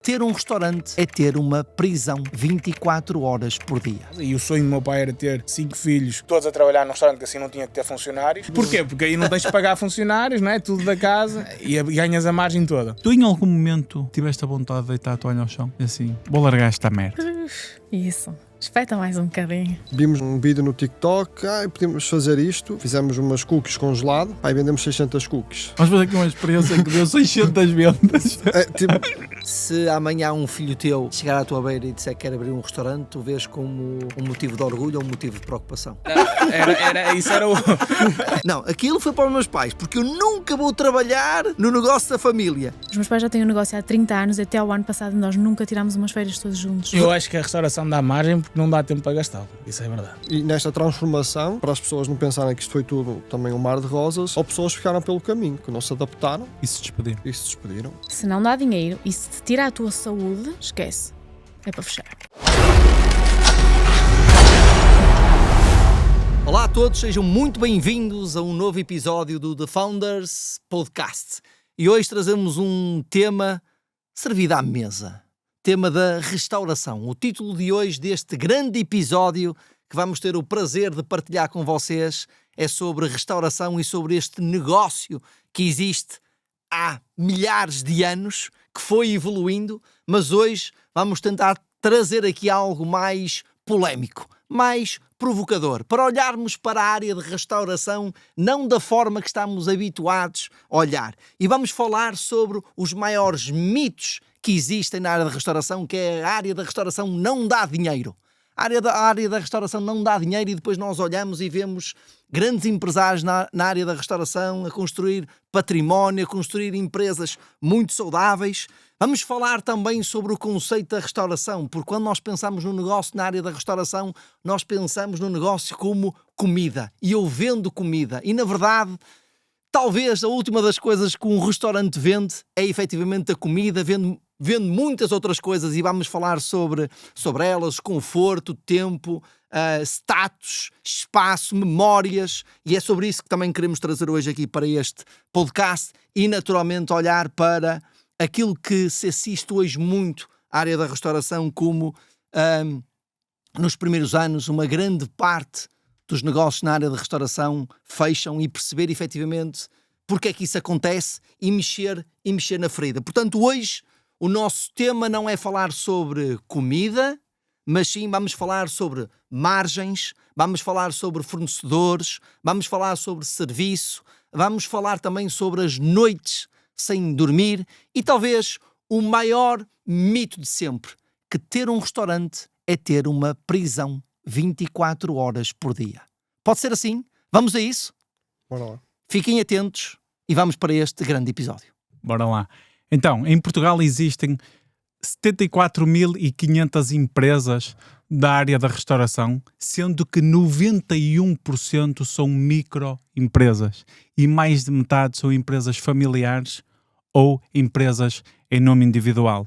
Ter um restaurante é ter uma prisão 24 horas por dia. E o sonho do meu pai era ter 5 filhos, todos a trabalhar num restaurante, que assim não tinha que ter funcionários. Porquê? Porque aí não tens de pagar funcionários, não é? Tudo da casa e ganhas a margem toda. Tu em algum momento tiveste a vontade de deitar a toalha ao chão? E assim, vou largar esta merda. Isso. Espeta mais um bocadinho. Vimos um vídeo no TikTok, podemos fazer isto. Fizemos umas cookies congelado, vendemos 600 cookies. Vamos fazer aqui uma experiência que deu 600 vendas. Se amanhã um filho teu chegar à tua beira e disser que quer abrir um restaurante, tu vês como um motivo de orgulho ou um motivo de preocupação? Isso era o... Não, aquilo foi para os meus pais, porque eu nunca vou trabalhar no negócio da família. Os meus pais já têm um negócio há 30 anos e até ao ano passado nós nunca tirámos umas férias todos juntos. Eu acho que a restauração dá margem porque não dá tempo para gastá-lo. Isso é verdade. E nesta transformação, para as pessoas não pensarem que isto foi tudo também um mar de rosas, ou pessoas ficaram pelo caminho, que não se adaptaram E se despedir? e se despediram. Se não dá dinheiro e se te tira a tua saúde, esquece. É para fechar. Olá a todos, sejam muito bem-vindos a um novo episódio do The Founders Podcast. E hoje trazemos um tema servido à mesa. Tema da restauração. O título de hoje deste grande episódio que vamos ter o prazer de partilhar com vocês é sobre restauração e sobre este negócio que existe há milhares de anos, que foi evoluindo, mas hoje vamos tentar trazer aqui algo mais polémico, mais provocador, para olharmos para a área de restauração não da forma que estamos habituados a olhar. E vamos falar sobre os maiores mitos que existem na área da restauração, que é a área da restauração não dá dinheiro. A área da restauração não dá dinheiro e depois nós olhamos e vemos grandes empresários na área da restauração a construir património, a construir empresas muito saudáveis. Vamos falar também sobre o conceito da restauração, porque quando nós pensamos no negócio na área da restauração, nós pensamos no negócio como comida. E eu vendo comida. E na verdade, talvez a última das coisas que um restaurante vende é efetivamente a comida, vende muitas outras coisas e vamos falar sobre elas, conforto, tempo, status, espaço, memórias, e é sobre isso que também queremos trazer hoje aqui para este podcast e naturalmente olhar para aquilo que se assiste hoje muito à área da restauração como nos primeiros anos uma grande parte dos negócios na área de restauração fecham e perceber efetivamente porque é que isso acontece e mexer na ferida. Portanto, hoje o nosso tema não é falar sobre comida, mas sim vamos falar sobre margens, vamos falar sobre fornecedores, vamos falar sobre serviço, vamos falar também sobre as noites sem dormir e talvez o maior mito de sempre, que ter um restaurante é ter uma prisão 24 horas por dia. Pode ser assim? Vamos a isso? Bora lá. Fiquem atentos e vamos para este grande episódio. Bora lá. Então, em Portugal existem 74.500 empresas da área da restauração, sendo que 91% são microempresas e mais de metade são empresas familiares ou empresas em nome individual.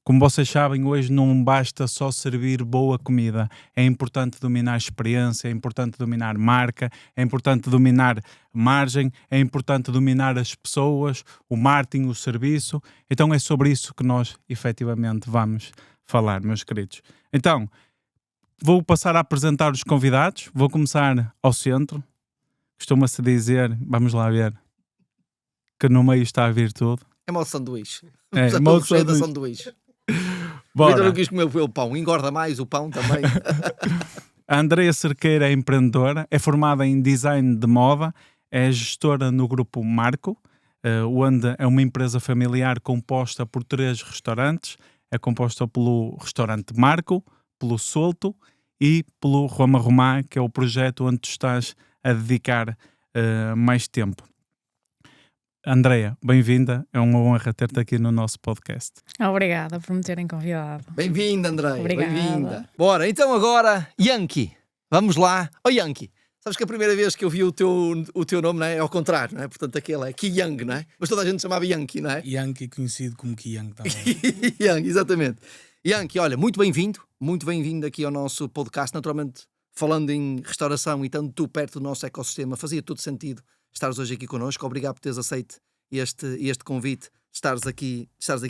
Como vocês sabem, hoje não basta só servir boa comida. É importante dominar a experiência, é importante dominar marca, é importante dominar margem, é importante dominar as pessoas, o marketing, o serviço. Então é sobre isso que nós efetivamente vamos falar, meus queridos. Então, vou passar a apresentar os convidados. Vou começar ao centro. Costuma-se dizer, vamos lá ver, que no meio está a vir tudo. É modo sanduíche. É, modo sanduíche. Bora. Vitor não quis comer o pão, engorda mais o pão também. A Andreia Cerqueira é empreendedora, é formada em design de moda, é gestora no grupo Marco, onde é uma empresa familiar composta por 3 restaurantes. É composta pelo restaurante Marco, pelo Solto e pelo Roma Romá, que é o projeto onde tu estás a dedicar mais tempo. Andreia, bem-vinda, é uma honra ter-te aqui no nosso podcast. Obrigada por me terem convidado. Bem-vinda, André. Obrigada. Bem-vinda. Bora, então agora, Yankee. Vamos lá. Yankee, sabes que a primeira vez que eu vi o teu nome, não é? É ao contrário, não é? Portanto, aquele é Ki Young, não é? Mas toda a gente chamava Yankee, não é? Yankee conhecido como Ki Young também. Yankee, exatamente. Yankee, olha, muito bem-vindo aqui ao nosso podcast. Naturalmente, falando em restauração e estando tu perto do nosso ecossistema, fazia todo sentido estares hoje aqui connosco. Obrigado por teres aceito este convite estares aqui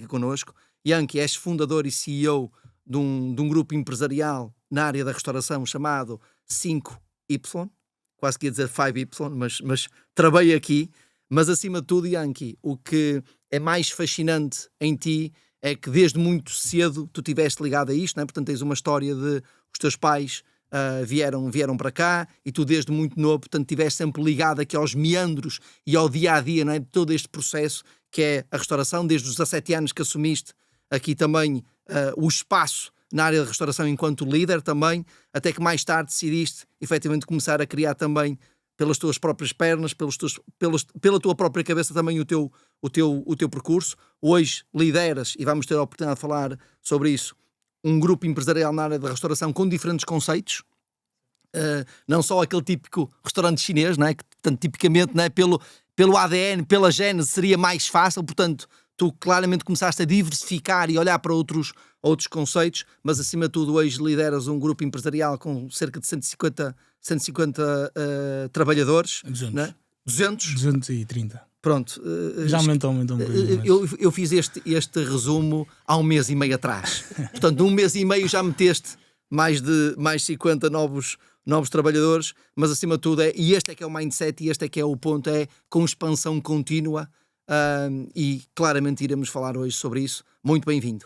connosco. Yankee, és fundador e CEO de um grupo empresarial na área da restauração chamado 5Y, quase que ia dizer 5Y, mas trabalhei aqui. Mas acima de tudo, Yankee, o que é mais fascinante em ti é que desde muito cedo tu estiveste ligado a isto, não é? Portanto tens uma história de os teus pais vieram para cá e tu desde muito novo, portanto estiveste sempre ligado aqui aos meandros e ao dia-a-dia, não é? De todo este processo que é a restauração, desde os 17 anos que assumiste aqui também o espaço na área de restauração enquanto líder também, até que mais tarde decidiste efetivamente começar a criar também pelas tuas próprias pernas, pela tua própria cabeça também o teu percurso. Hoje lideras, e vamos ter a oportunidade de falar sobre isso, um grupo empresarial na área da restauração com diferentes conceitos, não só aquele típico restaurante chinês, não é? Que, portanto, tipicamente, não é? Pelo ADN, pela gênese seria mais fácil, portanto tu claramente começaste a diversificar e olhar para outros conceitos, mas acima de tudo hoje lideras um grupo empresarial com cerca de 150 trabalhadores. 200. Não é? 200? 230. Pronto. Já aumentou um bocadinho. Eu fiz este resumo há um mês e meio atrás. Portanto, num mês e meio já meteste mais 50 novos trabalhadores, mas acima de tudo e este é que é o mindset e este é que é o ponto, é com expansão contínua. E claramente iremos falar hoje sobre isso. Muito bem-vindo.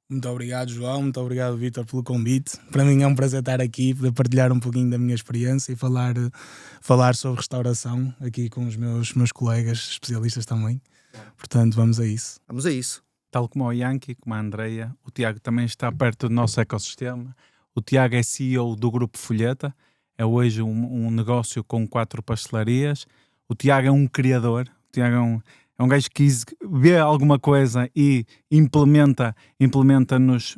Muito obrigado, João. Muito obrigado, Vítor, pelo convite. Para mim é um prazer estar aqui, poder partilhar um pouquinho da minha experiência e falar sobre restauração aqui com os meus colegas especialistas também. Portanto, vamos a isso. Vamos a isso. Tal como o Yankee, como a Andreia, o Tiago também está perto do nosso ecossistema. O Tiago é CEO do Grupo Folheta. É hoje um negócio com 4 pastelarias. O Tiago é um criador. O Tiago é um gajo que vê alguma coisa e implementa nos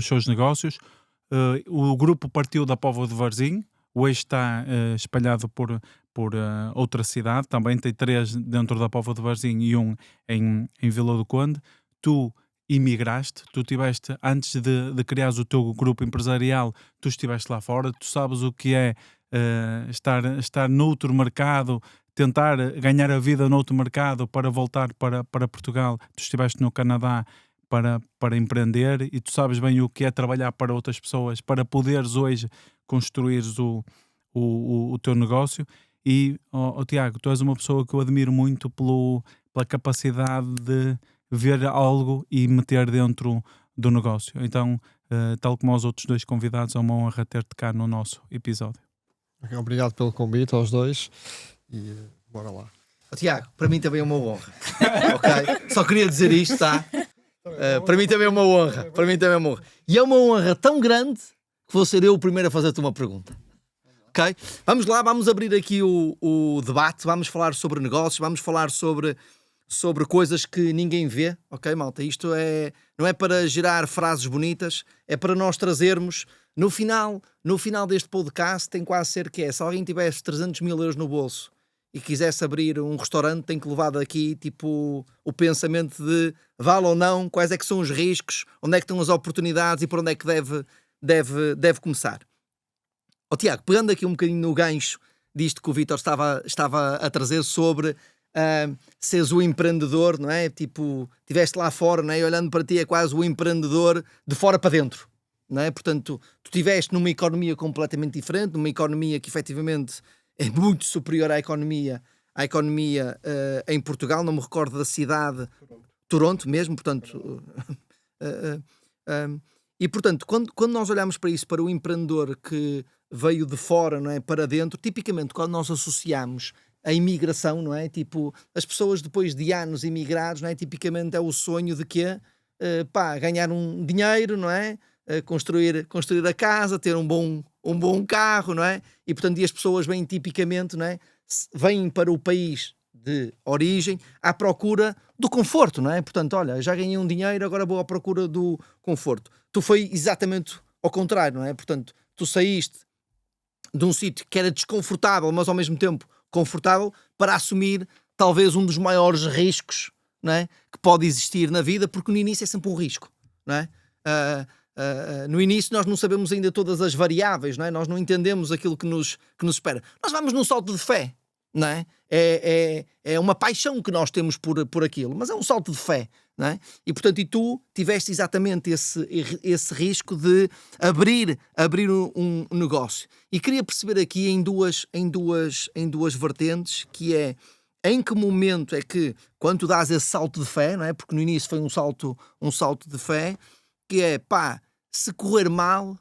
seus negócios. O grupo partiu da Póvoa de Varzim, hoje está espalhado por outra cidade, também tem 3 dentro da Póvoa de Varzim e um em Vila do Conde. Tu imigraste, tu tiveste, antes de criares o teu grupo empresarial, tu estiveste lá fora, tu sabes o que é estar noutro mercado, tentar ganhar a vida noutro mercado para voltar para Portugal. Tu estiveste no Canadá para empreender e tu sabes bem o que é trabalhar para outras pessoas, para poderes hoje construires o teu negócio. E, Tiago, tu és uma pessoa que eu admiro muito pela capacidade de ver algo e meter dentro do negócio. Então, tal como aos outros 2 convidados, é uma honra ter-te cá no nosso episódio. Obrigado pelo convite aos dois. E bora lá. Tiago, para mim também é uma honra. Ok? Só queria dizer isto, tá? Para mim também é uma honra. E é uma honra tão grande que vou ser eu o primeiro a fazer-te uma pergunta. Ok? Vamos lá, vamos abrir aqui o debate, vamos falar sobre negócios, vamos falar sobre coisas que ninguém vê. Ok, malta? Isto não é para gerar frases bonitas, é para nós trazermos. No final deste podcast tem quase ser que se alguém tivesse 300 mil euros no bolso e quisesse abrir um restaurante, tem que levar daqui tipo o pensamento de vale ou não, quais é que são os riscos, onde é que estão as oportunidades e por onde é que deve começar. Tiago, pegando aqui um bocadinho no gancho disto que o Vítor estava a trazer sobre seres o empreendedor, não é? Tipo, estiveste lá fora, não é? E olhando para ti é quase o empreendedor de fora para dentro, não é? Portanto, tu estiveste numa economia completamente diferente, numa economia que efetivamente é muito superior à economia em Portugal, não me recordo da cidade, Toronto mesmo, portanto... E portanto, quando nós olhamos para isso, para o empreendedor que veio de fora, não é, para dentro, tipicamente quando nós associamos a imigração, não é, tipo, as pessoas depois de anos imigrados, não é, tipicamente é o sonho de que ganhar um dinheiro, não é, construir a casa, ter um bom carro, não é, e portanto as pessoas vêm tipicamente, não é, vêm para o país de origem à procura do conforto, não é? Portanto, olha, já ganhei um dinheiro, agora vou à procura do conforto. Tu foi exatamente ao contrário, não é? Portanto, tu saíste de um sítio que era desconfortável, mas ao mesmo tempo confortável, para assumir talvez um dos maiores riscos, não é, que pode existir na vida, porque no início é sempre um risco, não é? No início nós não sabemos ainda todas as variáveis, não é? Nós não entendemos aquilo que nos espera. Nós vamos num salto de fé, não é? é uma paixão que nós temos por aquilo, mas é um salto de fé, não é? E portanto, tu tiveste exatamente esse risco de abrir um negócio. E queria perceber aqui em duas vertentes, que é em que momento é que, quando tu dás esse salto de fé, não é? Porque no início foi um salto de fé, que é, pá, se correr mal,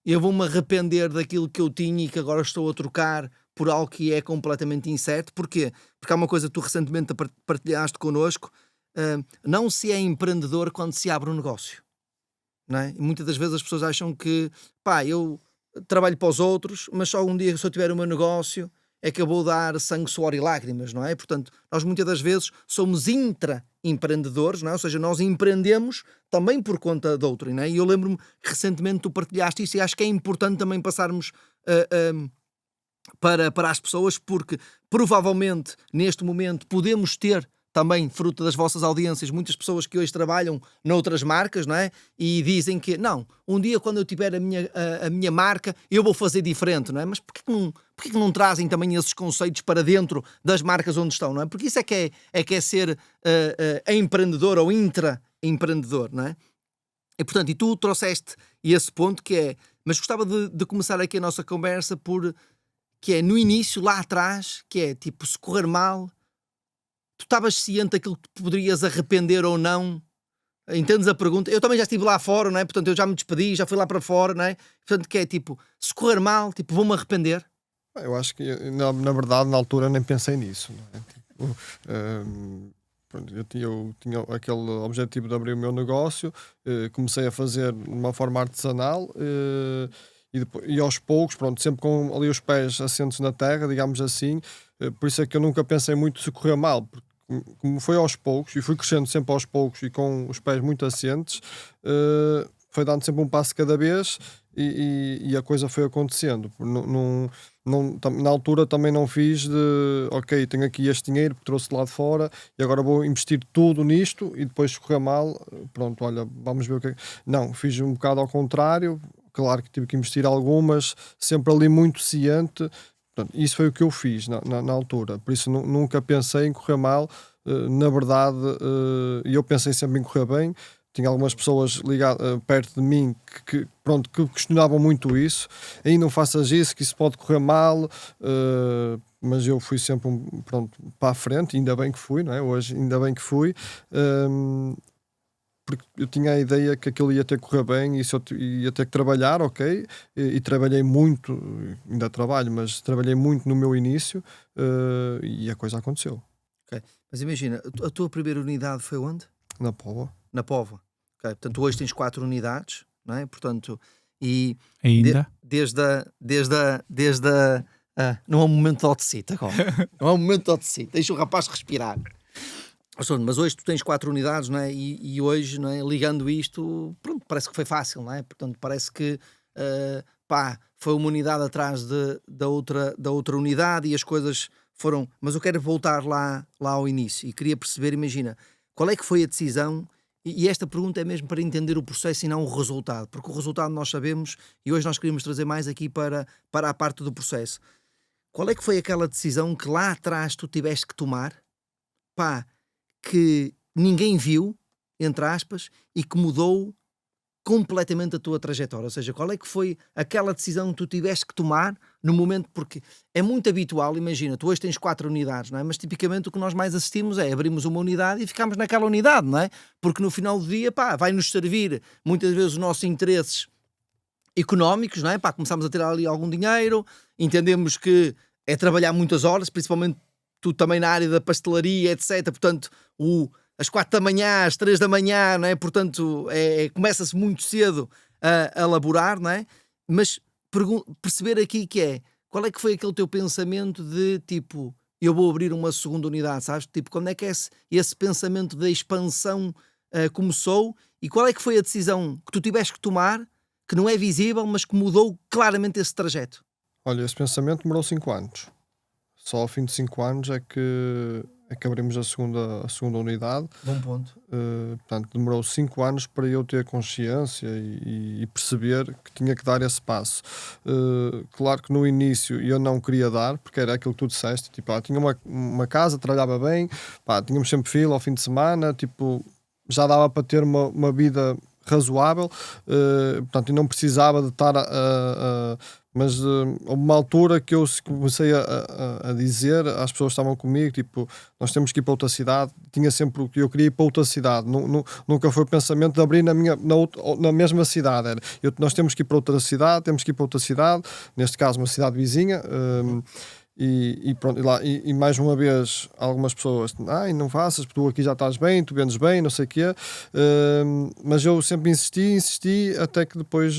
eu vou-me arrepender daquilo que eu tinha e que agora estou a trocar por algo que é completamente incerto. Porquê? Porque há uma coisa que tu recentemente partilhaste connosco, não se é empreendedor quando se abre um negócio, não é? E muitas das vezes as pessoas acham que, pá, eu trabalho para os outros, mas só um dia, se eu tiver o meu negócio, é que eu vou dar sangue, suor e lágrimas, não é? Portanto, nós muitas das vezes somos intraempreendedores, não é? Ou seja, nós empreendemos também por conta de outro, não é? E eu lembro-me que recentemente tu partilhaste isso, e acho que é importante também passarmos para as pessoas, porque provavelmente neste momento podemos ter também, fruto das vossas audiências, muitas pessoas que hoje trabalham noutras marcas, não é? E dizem que, não, um dia quando eu tiver a minha marca, eu vou fazer diferente, não é? Mas porquê que não trazem também esses conceitos para dentro das marcas onde estão, não é? Porque isso é que é ser empreendedor ou intraempreendedor, não é? E portanto, e tu trouxeste esse ponto que é, mas gostava de começar aqui a nossa conversa que é no início, lá atrás, que é tipo, se correr mal, tu estavas ciente daquilo que te poderias arrepender ou não? Entendes a pergunta? Eu também já estive lá fora, não é? Portanto, eu já me despedi, já fui lá para fora, não é? Portanto, que é tipo, se correr mal, tipo, vou-me arrepender? Eu acho que, na verdade, na altura nem pensei nisso, não é? Tipo, eu tinha aquele objetivo de abrir o meu negócio, comecei a fazer de uma forma artesanal, e aos poucos, pronto, sempre com ali os pés assentos na terra, digamos assim. Por isso é que eu nunca pensei muito se correr mal, porque como foi aos poucos, e fui crescendo sempre aos poucos e com os pés muito assentes, foi dando sempre um passo cada vez, e a coisa foi acontecendo. Na altura também não fiz de, ok, tenho aqui este dinheiro que trouxe de lá de fora e agora vou investir tudo nisto, e depois se correr mal, pronto, olha, vamos ver o que é. Não, fiz um bocado ao contrário. Claro que tive que investir algumas, sempre ali muito ciente. Portanto, isso foi o que eu fiz na altura. Por isso nunca pensei em correr mal. Na verdade, eu pensei sempre em correr bem. Tinha algumas pessoas perto de mim que questionavam muito isso. Aí não faças isso, que isso pode correr mal. Mas eu fui sempre para a frente. Ainda bem que fui, não é? Hoje ainda bem que fui. Porque eu tinha a ideia que aquilo ia ter que correr bem, e isso eu ia ter que trabalhar, ok? E trabalhei muito, ainda trabalho, mas trabalhei muito no meu início, e a coisa aconteceu. Okay. Mas imagina, a tua primeira unidade foi onde? Na Póvoa. Na Póvoa. Okay. Portanto, hoje tens 4 unidades, não é? Portanto, e Ainda? não é um momento de hot seat agora. Não é um momento de hot seat. Deixa o rapaz respirar. Mas hoje tu tens 4 unidades, não é? E hoje, não é? Ligando isto, pronto, parece que foi fácil, não é? Portanto, parece que foi uma unidade atrás da outra unidade e as coisas foram. Mas eu quero voltar lá ao início e queria perceber, imagina, qual é que foi a decisão? E esta pergunta é mesmo para entender o processo e não o resultado, porque o resultado nós sabemos, e hoje nós queríamos trazer mais aqui para a parte do processo. Qual é que foi aquela decisão que lá atrás tu tiveste que tomar, que ninguém viu, entre aspas, e que mudou completamente a tua trajetória? Ou seja, qual é que foi aquela decisão que tu tiveste que tomar no momento? Porque é muito habitual, imagina, tu hoje tens 4 unidades, não é? Mas tipicamente o que nós mais assistimos é abrimos uma unidade e ficamos naquela unidade, não é? Porque no final do dia, vai-nos servir muitas vezes os nossos interesses económicos, não é? Começamos a tirar ali algum dinheiro, entendemos que é trabalhar muitas horas, principalmente tu também na área da pastelaria, etc. Portanto, às 4 da manhã, às 3 da manhã, não é? Portanto, começa-se muito cedo a laborar, não é? Mas perceber aqui qual é que foi aquele teu pensamento de tipo, eu vou abrir uma segunda unidade, sabes? Tipo, quando é que esse pensamento da expansão começou, e qual é que foi a decisão que tu tiveste que tomar, que não é visível, mas que mudou claramente esse trajeto? Olha, esse pensamento demorou 5 anos. Só ao fim de 5 anos é que abrimos a segunda unidade. Bom ponto. Portanto, demorou 5 anos para eu ter consciência e perceber que tinha que dar esse passo. Claro que no início eu não queria dar, porque era aquilo que tu disseste, tipo, tinha uma casa, trabalhava bem, tínhamos sempre fila ao fim de semana, tipo, já dava para ter uma vida razoável, portanto, eu não precisava de estar mas houve uma altura que eu comecei a dizer às pessoas que estavam comigo, tipo, nós temos que ir para outra cidade. Tinha sempre o que eu queria ir para outra cidade. Nunca foi o pensamento de abrir na mesma cidade. Nós temos que ir para outra cidade, neste caso uma cidade vizinha. E pronto, e mais uma vez algumas pessoas não faças, porque tu aqui já estás bem, tu vendes bem, não sei o quê, mas eu sempre insisti até que depois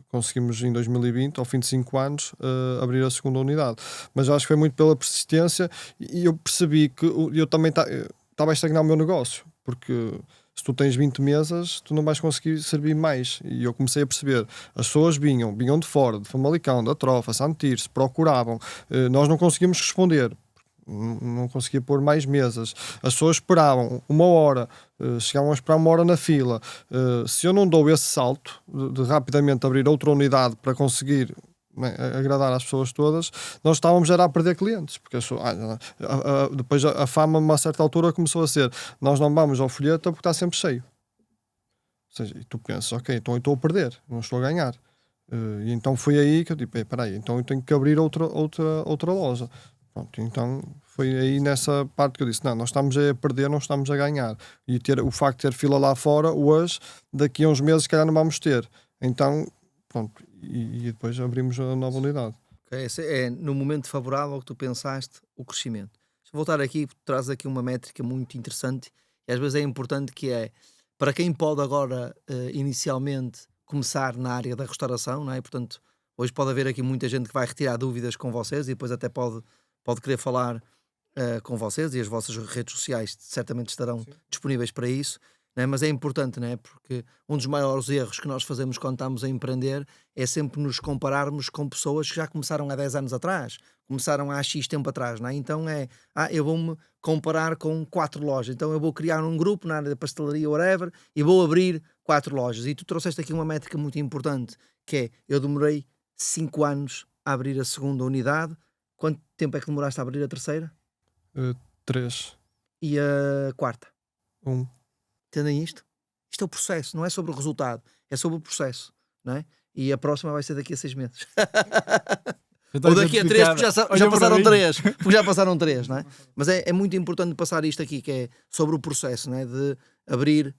conseguimos em 2020, ao fim de 5 anos, abrir a segunda unidade. Mas eu acho que foi muito pela persistência, e eu percebi que eu também estava a estagnar o meu negócio, porque se tu tens 20 mesas, tu não vais conseguir servir mais. E eu comecei a perceber, as pessoas vinham de fora, de Famalicão, da Trofa, Santirce, procuravam, nós não conseguíamos responder, não conseguia pôr mais mesas, as pessoas esperavam 1 hora, chegavam a esperar 1 hora na fila. Se eu não dou esse salto de rapidamente abrir outra unidade para conseguir agradar às pessoas todas, nós estávamos a perder clientes, porque depois a fama, a uma certa altura, começou a ser: nós não vamos ao folheto porque está sempre cheio. Ou seja, e tu pensas, ok, então eu estou a perder, não estou a ganhar. E então foi aí que eu digo, espera aí, então eu tenho que abrir outra loja. Pronto, então foi aí nessa parte que eu disse, não, nós estamos a perder, não estamos a ganhar. E o facto de ter fila lá fora, hoje, daqui a uns meses, se calhar não vamos ter. Então, pronto, e depois abrimos a nova unidade. Okay, esse é no momento favorável que tu pensaste o crescimento. Deixa eu voltar aqui, porque traz aqui uma métrica muito interessante, e às vezes é importante, que é, para quem pode agora, inicialmente, começar na área da restauração, não é? Portanto, hoje pode haver aqui muita gente que vai retirar dúvidas com vocês, e depois até pode querer falar com vocês, e as vossas redes sociais certamente estarão disponíveis para isso. Mas é importante, não é? Porque um dos maiores erros que nós fazemos quando estamos a empreender é sempre nos compararmos com pessoas que já começaram há 10 anos atrás, começaram há X tempo atrás, não é? Então eu vou-me comparar com 4 lojas, então eu vou criar um grupo na área da pastelaria, whatever, e vou abrir 4 lojas. E tu trouxeste aqui uma métrica muito importante, que é, eu demorei 5 anos a abrir a segunda unidade. Quanto tempo é que demoraste a abrir a terceira? 3. E a quarta? 1. Entendem isto? Isto é o processo, não é sobre o resultado, é sobre o processo, não é? E a próxima vai ser daqui a 6 meses. Ou daqui a 3, porque já passaram 3. Porque já passaram 3, não é? Mas é muito importante passar isto aqui, que é sobre o processo, não é? De abrir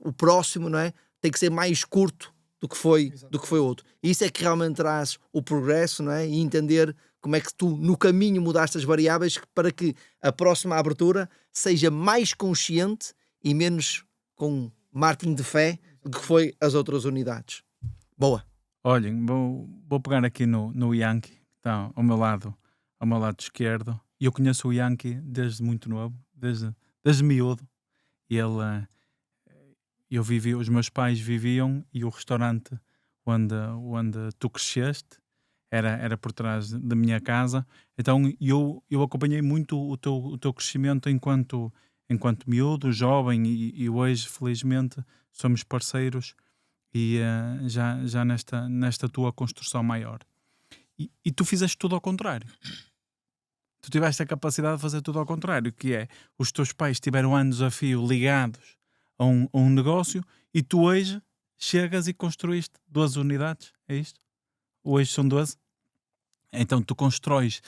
o próximo, não é? Tem que ser mais curto do que foi outro. E isso é que realmente traz o progresso, não é? E entender como é que tu, no caminho, mudaste as variáveis para que a próxima abertura seja mais consciente e menos com marketing de fé do que foi as outras unidades. Boa. Olhem, vou pegar aqui no Yankee, que está ao meu lado esquerdo. E eu conheço o Yankee desde muito novo, desde miúdo. E os meus pais viviam, e o restaurante onde tu cresceste era por trás da minha casa. Então eu acompanhei muito o teu crescimento enquanto miúdo, jovem, e hoje, felizmente, somos parceiros, e já nesta tua construção maior. E tu fizeste tudo ao contrário. Tu tiveste a capacidade de fazer tudo ao contrário, que é, os teus pais tiveram anos a fio ligados a um negócio, e tu hoje chegas e construíste 12 unidades, é isto? Hoje são 12? Então tu constróis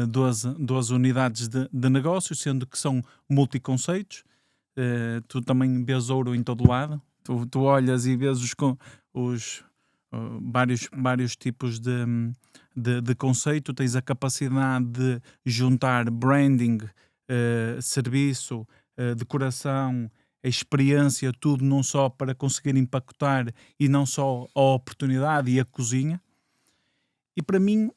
12 unidades de negócio, sendo que são multiconceitos. Tu também vês ouro em todo lado. Tu olhas e vês vários tipos de conceito. Tens a capacidade de juntar branding, serviço, decoração, a experiência, tudo não só para conseguir empacotar, e não só a oportunidade e a cozinha. E para mim,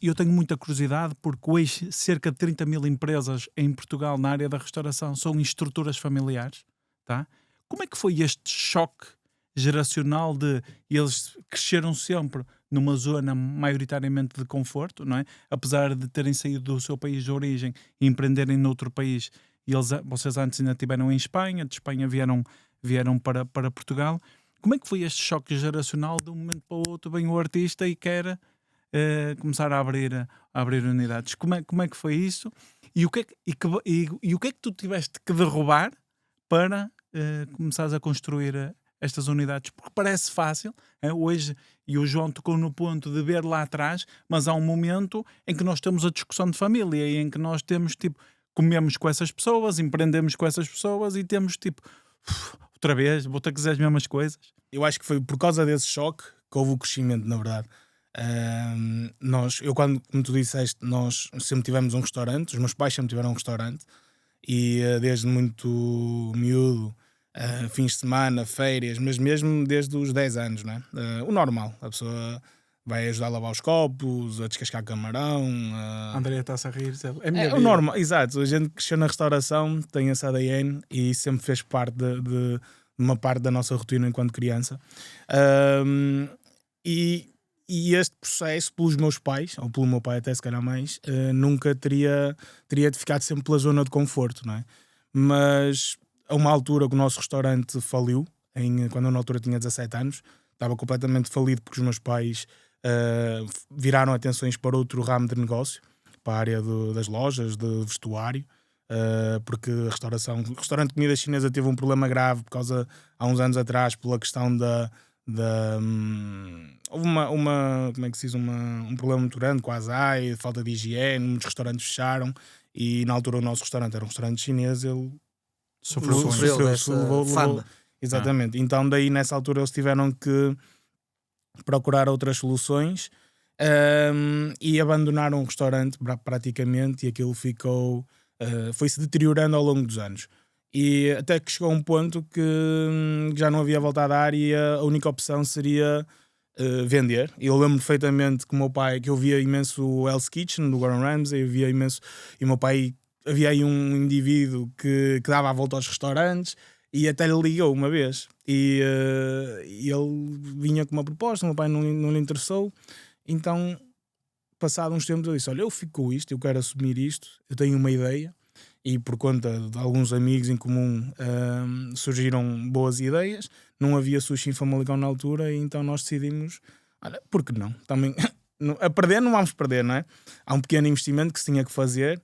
eu tenho muita curiosidade, porque hoje cerca de 30 mil empresas em Portugal na área da restauração são em estruturas familiares, tá? Como é que foi este choque geracional de eles cresceram sempre numa zona maioritariamente de conforto, não é? Apesar de terem saído do seu país de origem e empreenderem noutro país, e vocês antes ainda estiveram em Espanha, de Espanha vieram para Portugal. Como é que foi este choque geracional? De um momento para o outro vem o artista e quer começar a abrir unidades. Como é que foi isso? E o que é que tu tiveste que derrubar para começares a construir estas unidades? Porque parece fácil, hoje, e o João tocou no ponto de ver lá atrás, mas há um momento em que nós temos a discussão de família e em que nós temos, comemos com essas pessoas, empreendemos com essas pessoas e temos, outra vez, vou ter que dizer as mesmas coisas. Eu acho que foi por causa desse choque que houve o crescimento, na verdade. Como tu disseste, nós sempre tivemos um restaurante, os meus pais sempre tiveram um restaurante e desde muito miúdo, fins de semana, férias, mas mesmo desde os 10 anos, não é? O normal, a pessoa vai ajudar a lavar os copos, a descascar camarão. A Andrea está-se a rir. É o normal, exato. A gente cresceu na restauração, tem esse ADN e sempre fez parte de uma parte da nossa rotina enquanto criança. E este processo, pelos meus pais, ou pelo meu pai até se calhar mais, nunca teria ficado sempre pela zona de conforto, não é? Mas a uma altura que o nosso restaurante faliu, quando eu na altura tinha 17 anos, estava completamente falido porque os meus pais viraram atenções para outro ramo de negócio, para a área das lojas, de vestuário, porque o restaurante de comida chinesa teve um problema grave há uns anos atrás, pela questão houve como é que se diz, um problema muito grande com a ASAI, falta de higiene, muitos restaurantes fecharam e na altura o nosso restaurante era um restaurante chinês, ele sofreu dessa fama. Exatamente, então daí nessa altura eles tiveram que procurar outras soluções e abandonaram o restaurante praticamente, e aquilo foi-se deteriorando ao longo dos anos. E até que chegou a um ponto que já não havia volta a dar e a única opção seria vender. Eu lembro perfeitamente que o meu pai, que eu via imenso o Hell's Kitchen do Gordon Ramsay, eu via imenso, e o meu pai, havia aí um indivíduo que dava a volta aos restaurantes e até lhe ligou uma vez e ele vinha com uma proposta, o meu pai não lhe interessou, então passado uns tempos eu disse, olha, eu fico com isto, eu quero assumir isto, eu tenho uma ideia. E por conta de alguns amigos em comum surgiram boas ideias. Não havia sushi em Famalicão na altura, e então nós decidimos, olha, por que não? Também, a perder não vamos perder, não é? Há um pequeno investimento que se tinha que fazer,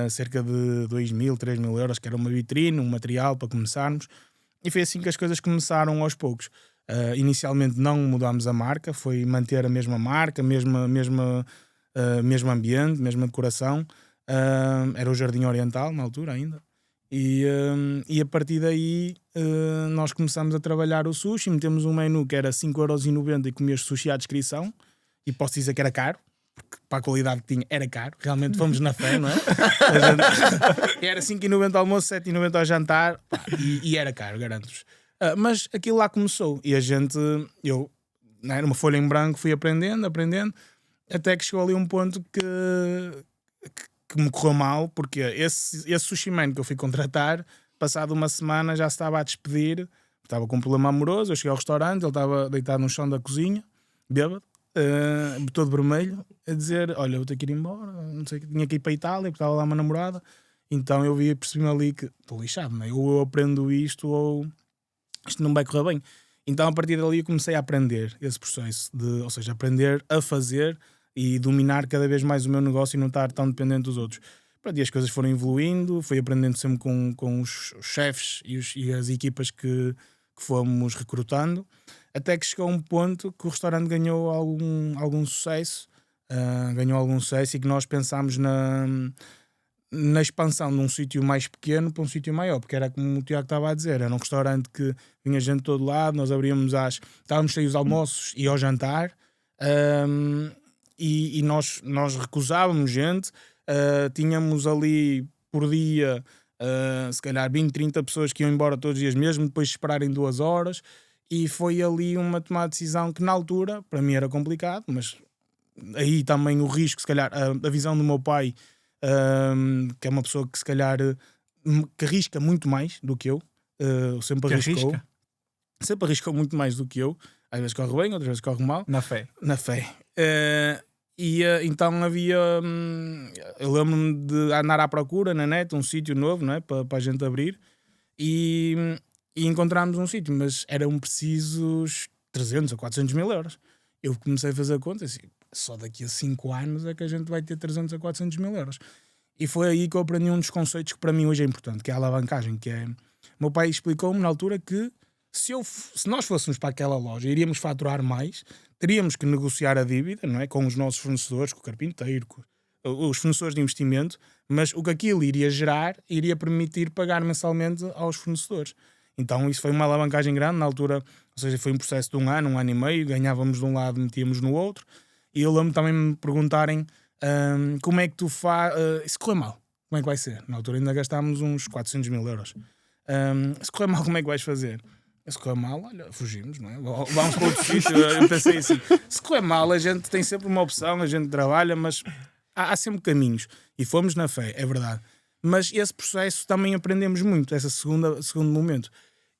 cerca de 2.000, 3.000 euros, que era uma vitrine, um material para começarmos, e foi assim que as coisas começaram aos poucos. Inicialmente não mudámos a marca, foi manter a mesma marca, mesmo ambiente, mesma decoração. Era o Jardim Oriental na altura ainda, e a partir daí nós começamos a trabalhar o sushi. Metemos um menu que era 5,90€ e comias sushi à descrição, e posso dizer que era caro, porque para a qualidade que tinha era caro, realmente fomos na fé, não é? Era 5,90€ ao almoço, 7,90€ ao jantar, e era caro, garanto-vos. Mas aquilo lá começou, e eu era uma folha em branco, fui aprendendo, até que chegou ali um ponto que me correu mal, porque esse sushi man que eu fui contratar, passado uma semana já se estava a despedir, estava com um problema amoroso. Eu cheguei ao restaurante, ele estava deitado no chão da cozinha, bêbado, todo vermelho, a dizer, olha, eu tenho que ir embora, não sei, tinha que ir para a Itália, porque estava lá uma namorada. Então eu percebi-me ali que estou lixado, não é? Ou eu aprendo isto ou isto não vai correr bem. Então a partir dali eu comecei a aprender esse processo, ou seja, aprender a fazer e dominar cada vez mais o meu negócio e não estar tão dependente dos outros. E as coisas foram evoluindo, fui aprendendo sempre com os chefes e as equipas que fomos recrutando, até que chegou a um ponto que o restaurante ganhou algum sucesso, e que nós pensámos na expansão de um sítio mais pequeno para um sítio maior, porque era como o Tiago estava a dizer, era um restaurante que vinha gente de todo lado, nós abríamos estávamos cheios de almoços e ao jantar, e nós recusávamos gente, tínhamos ali por dia se calhar 20, 30 pessoas que iam embora todos os dias, mesmo depois de esperarem 2 horas, e foi ali uma tomada de decisão que na altura para mim era complicado, mas aí também o risco, se calhar a visão do meu pai, que é uma pessoa que se calhar que arrisca muito mais do que eu, sempre arriscou muito mais do que eu. Às vezes corre bem, outras vezes corre mal. Na fé. Na fé. Então havia. Eu lembro-me de andar à procura na net, um sítio novo, não é? Para a gente abrir. E encontramos um sítio, mas eram precisos 300 ou 400 mil euros. Eu comecei a fazer conta, assim, só daqui a 5 anos é que a gente vai ter 300 a 400 mil euros. E foi aí que eu aprendi um dos conceitos que para mim hoje é importante, que é a alavancagem, que é... Meu pai explicou-me na altura que se nós fôssemos para aquela loja, iríamos faturar mais, teríamos que negociar a dívida, não é? Com os nossos fornecedores, com o carpinteiro, com os fornecedores de investimento, mas o que aquilo iria gerar iria permitir pagar mensalmente aos fornecedores. Então isso foi uma alavancagem grande na altura, ou seja, foi um processo de 1 ano e meio, ganhávamos de um lado, metíamos no outro, e eu lembro também me perguntarem como é que tu faz, se correr mal, como é que vai ser? Na altura ainda gastámos uns 400 mil euros. Se correr mal, como é que vais fazer? Se correr mal, olha, fugimos, não é? Vamos para outro sítio. Eu pensei assim, se correr mal, a gente tem sempre uma opção, a gente trabalha, mas há sempre caminhos. E fomos na fé, é verdade. Mas esse processo também aprendemos muito, esse segundo momento.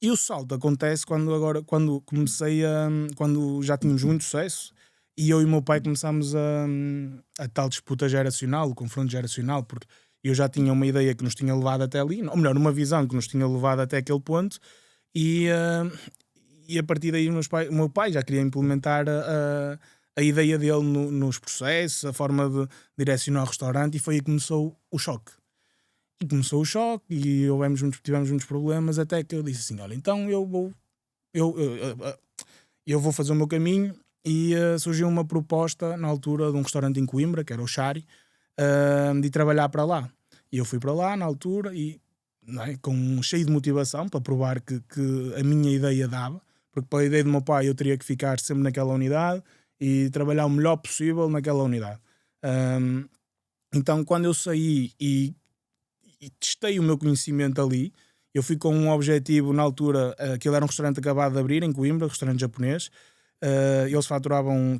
E o salto acontece quando já tínhamos muito sucesso e eu e o meu pai começámos a tal disputa geracional, o confronto geracional, porque eu já tinha uma ideia que nos tinha levado até ali, ou melhor, uma visão que nos tinha levado até aquele ponto, e a partir daí o meu pai já queria implementar a ideia dele nos processos, a forma de direcionar o restaurante, e foi aí que começou o choque. E começou o choque e tivemos muitos problemas, até que eu disse assim, olha, então eu vou fazer o meu caminho, e surgiu uma proposta na altura de um restaurante em Coimbra, que era o Chari, de trabalhar para lá. E eu fui para lá na altura e não é, cheio de motivação para provar que a minha ideia dava, porque para a ideia do meu pai eu teria que ficar sempre naquela unidade e trabalhar o melhor possível naquela unidade. Então quando eu saí e testei o meu conhecimento ali, eu fui com um objetivo na altura, aquilo era um restaurante acabado de abrir em Coimbra, um restaurante japonês. Eles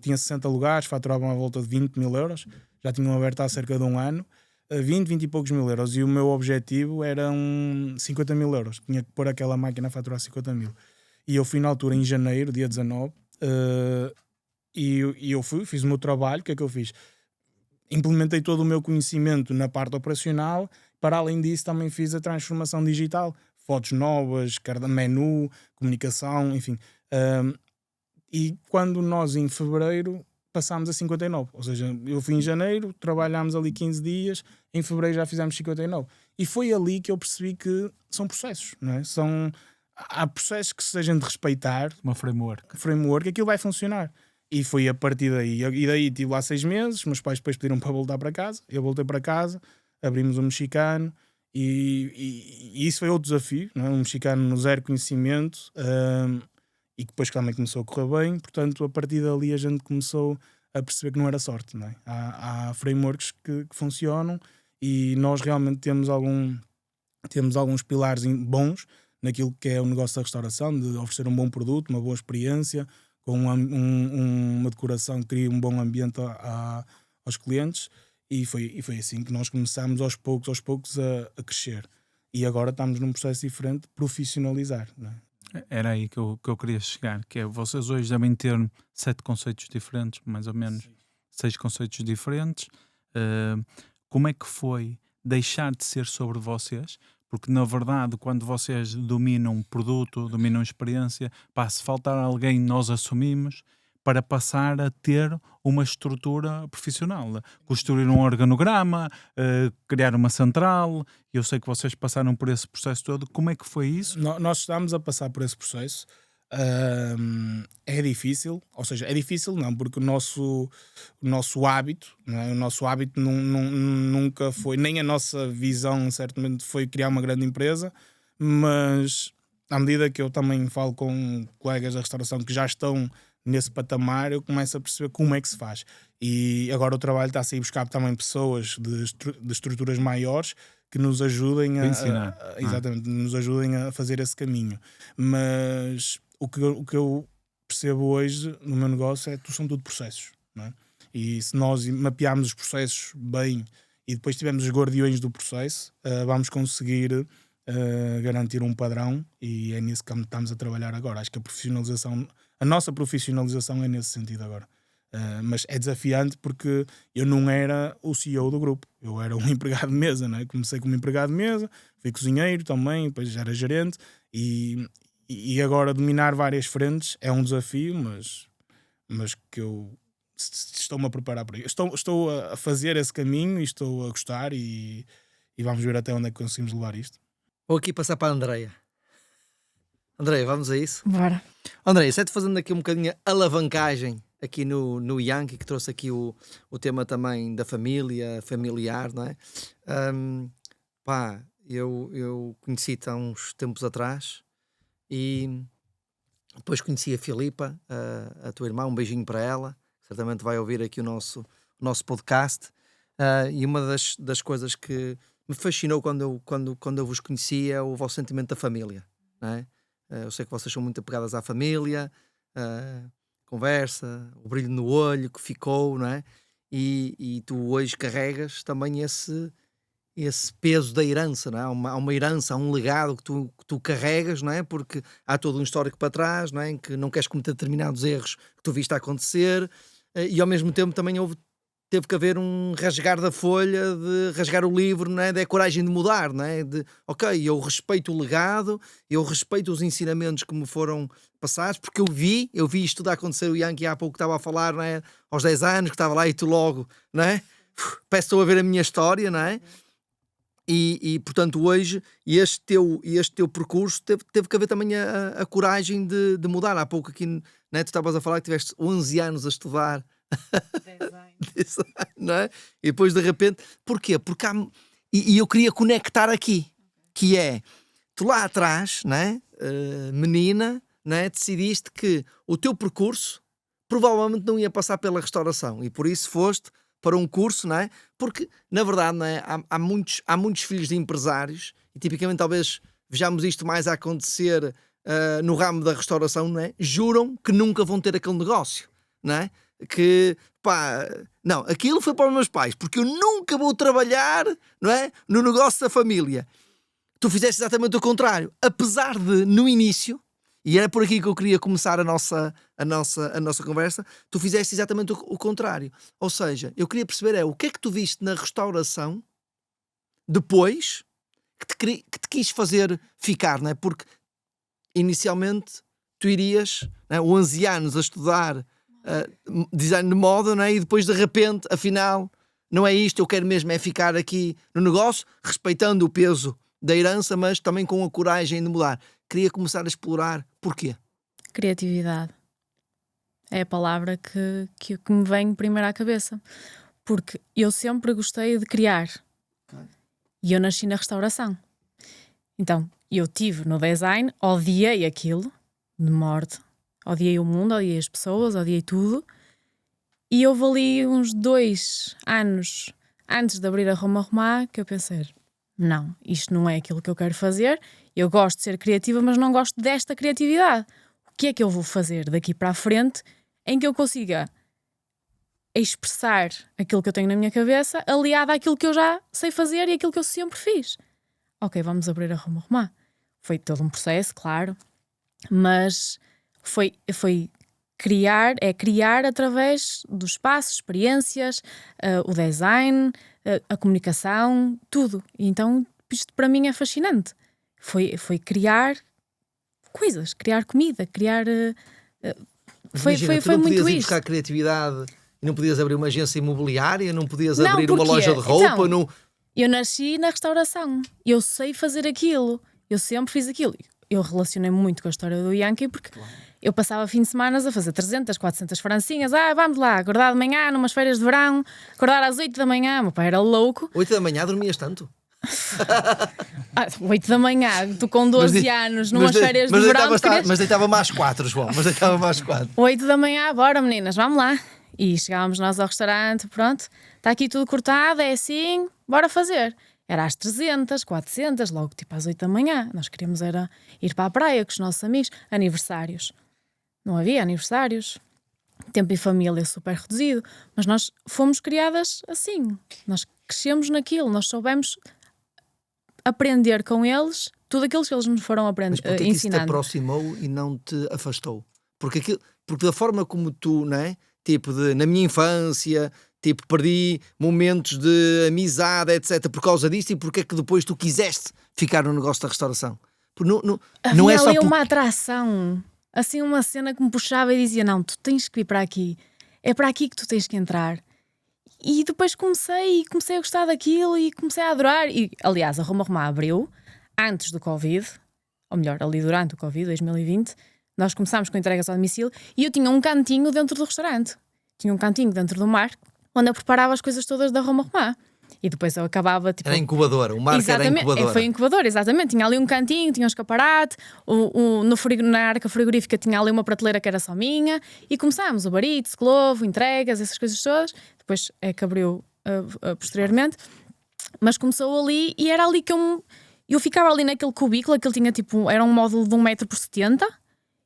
tinha 60 lugares, faturavam à volta de 20 mil euros, já tinham aberto há cerca de 1 ano, 20 e poucos mil euros, e o meu objetivo era 50 mil euros, tinha que pôr aquela máquina a faturar 50 mil. E eu fui na altura em janeiro, dia 19, e eu fiz o meu trabalho. O que é que eu fiz? Implementei todo o meu conhecimento na parte operacional. Para além disso, também fiz a transformação digital, fotos novas, menu, comunicação, enfim. E quando nós em fevereiro passámos a 59, ou seja, eu fui em janeiro, trabalhámos ali 15 dias, em fevereiro já fizemos 59. E foi ali que eu percebi que são processos, não é? Há processos que sejam de respeitar. Uma framework, aquilo vai funcionar. E foi a partir daí. E daí estive lá 6 meses, meus pais depois pediram para voltar para casa, eu voltei para casa, abrimos um mexicano, e isso foi outro desafio, não é? Um mexicano no zero conhecimento, e depois também começou a correr bem. Portanto, a partir dali a gente começou a perceber que não era sorte, não é? Há frameworks que funcionam, e nós realmente temos alguns pilares bons naquilo que é o negócio da restauração, de oferecer um bom produto, uma boa experiência, com uma decoração que cria um bom ambiente aos clientes, e foi assim que nós começámos aos poucos a crescer. E agora estamos num processo diferente de profissionalizar, não é? Era aí que eu queria chegar, que é, vocês hoje devem ter 7 conceitos diferentes, mais ou menos 6 conceitos diferentes. Como é que foi deixar de ser sobre vocês? Porque na verdade, quando vocês dominam um produto, dominam experiência, se faltar alguém, nós assumimos, para passar a ter uma estrutura profissional, construir um organograma, criar uma central. Eu sei que vocês passaram por esse processo todo. Como é que foi isso? Nós estamos a passar por esse processo. É difícil, ou seja, é difícil não, porque o nosso hábito, não é? O nosso hábito nunca foi, nem a nossa visão certamente foi criar uma grande empresa, mas à medida que eu também falo com colegas da restauração que já estão nesse patamar, eu começo a perceber como é que se faz. E agora o trabalho está a sair buscar também pessoas de estruturas maiores que nos ajudem a ensinar. Exatamente, nos ajudem a fazer esse caminho. Mas o que eu percebo hoje no meu negócio são tudo processos, não é? E se nós mapearmos os processos bem e depois tivermos os guardiões do processo, vamos conseguir garantir um padrão, e é nisso que estamos a trabalhar agora. Acho que a nossa profissionalização é nesse sentido agora. Mas é desafiante porque eu não era o CEO do grupo, eu era um empregado de mesa, não é? Comecei como empregado de mesa, fui cozinheiro também, depois já era gerente, e agora dominar várias frentes é um desafio, mas que eu estou-me a preparar para isso. Estou a fazer esse caminho e estou a gostar, e vamos ver até onde é que conseguimos levar isto. Vou aqui passar para a Andreia. Andreia, vamos a isso? Bora. Andreia, sete fazendo aqui um bocadinho a alavancagem aqui no Yankee, que trouxe aqui o tema também da família, familiar, não é? Eu conheci-te há uns tempos atrás e depois conheci a Filipa, a tua irmã, um beijinho para ela, certamente vai ouvir aqui o nosso podcast, e uma das coisas que me fascinou quando eu vos conheci é o vosso sentimento da família, não é? Eu sei que vocês são muito apegadas à família, conversa, o brilho no olho que ficou, não é? E tu hoje carregas também esse peso da herança, não é? Há uma herança, há um legado que tu carregas, não é? Porque há todo um histórico para trás, não é? Em que não queres cometer determinados erros que tu viste acontecer, e ao mesmo tempo também teve que haver um rasgar da folha, de rasgar o livro, não é? Da coragem de mudar, não é? Ok, eu respeito o legado, eu respeito os ensinamentos que me foram passados, porque eu vi isto tudo a acontecer. O Yankee há pouco estava a falar, não é? Aos 10 anos, que estava lá, e tu logo, não é? Parece que estou a ver a minha história, não é? E portanto hoje este teu percurso teve que haver também a coragem de mudar. Há pouco aqui, não é? Tu estavas a falar que tiveste 11 anos a estudar design, não é? E depois de repente, porquê? Porque e eu queria conectar aqui, que é, tu lá atrás, não é? Menina, não é? Decidiste que o teu percurso provavelmente não ia passar pela restauração, e por isso foste para um curso, não é? Porque, na verdade, não é? Há muitos filhos de empresários, e tipicamente talvez vejamos isto mais a acontecer no ramo da restauração, não é? Juram que nunca vão ter aquele negócio, não é? Que, não, aquilo foi para os meus pais, porque eu nunca vou trabalhar, não é? No negócio da família. Tu fizeste exatamente o contrário, apesar de, no início, e era por aqui que eu queria começar a nossa conversa, tu fizeste exatamente o contrário. Ou seja, eu queria perceber o que é que tu viste na restauração depois que te quis fazer ficar, não é? Porque inicialmente tu irias, não é, 11 anos a estudar design de moda, não é? E depois de repente, afinal, não é isto, eu quero mesmo é ficar aqui no negócio, respeitando o peso da herança, mas também com a coragem de mudar. Queria começar a explorar porquê. Criatividade. É a palavra que me vem primeiro à cabeça. Porque eu sempre gostei de criar. E eu nasci na restauração. Então, eu tive no design, odiei aquilo, de morte. Odiei o mundo, odiei as pessoas, odiei tudo. E houve ali uns 2 anos antes de abrir a Roma Romá que eu pensei, não, isto não é aquilo que eu quero fazer. Eu gosto de ser criativa, mas não gosto desta criatividade. O que é que eu vou fazer daqui para a frente em que eu consiga expressar aquilo que eu tenho na minha cabeça aliado àquilo que eu já sei fazer e aquilo que eu sempre fiz? Ok, vamos abrir a Roma Romá. Foi todo um processo, claro, mas foi criar através do espaço, experiências, o design, a comunicação, tudo. E então isto para mim é fascinante. Foi criar coisas, criar comida, criar... Foi muito isto. Não podias ir buscar criatividade e não podias abrir uma agência imobiliária, não podias abrir uma loja de roupa, então, não... Eu nasci na restauração, eu sei fazer aquilo, eu sempre fiz aquilo. Eu relacionei muito com a história do Yankee porque eu passava fim de semana a fazer 300, 400 francinhas. Vamos lá, acordar de manhã, numas férias de verão, acordar às 8 da manhã, meu pai era louco. 8 da manhã dormias tanto? 8 da manhã, tu com 12 anos, numas férias de verão. Mas deitava-me às 4, João, 8 da manhã, bora meninas, vamos lá. E chegávamos nós ao restaurante, pronto, está aqui tudo cortado, é assim, bora fazer. Era às 300, 400, logo tipo às 8 da manhã. Nós queríamos era ir para a praia com os nossos amigos. Aniversários. Não havia aniversários. Tempo em família super reduzido. Mas nós fomos criadas assim. Nós crescemos naquilo. Nós soubemos aprender com eles tudo aquilo que eles me foram Mas porque é que isso te ensinando. aproximou e não te afastou? Porque da forma como tu, não é? Tipo, na minha infância, tipo, perdi momentos de amizade, etc. por causa disto, e porque é que depois tu quiseste ficar no negócio da restauração? Porque não Havia é só ali porque... uma atração, assim uma cena que me puxava e dizia, não, tu tens que vir para aqui, é para aqui que tu tens que entrar. E depois comecei a gostar daquilo e comecei a adorar. E, aliás, a Roma Romá abriu antes do Covid, ou melhor, ali durante o Covid, 2020, nós começámos com entregas ao domicílio e eu tinha um cantinho dentro do restaurante. Tinha um cantinho dentro do mar, onde eu preparava as coisas todas da Roma Romá. E depois eu acabava, tipo... Era incubadora, o marco era incubadora. Foi incubador, exatamente. Tinha ali um cantinho, tinha um escaparate, na arca frigorífica tinha ali uma prateleira que era só minha, e começámos o barito, glovo, entregas, essas coisas todas. Depois é que abriu posteriormente, mas começou ali e era ali que eu ficava ali naquele cubículo, aquele tinha tipo, era um módulo de 1,70 m,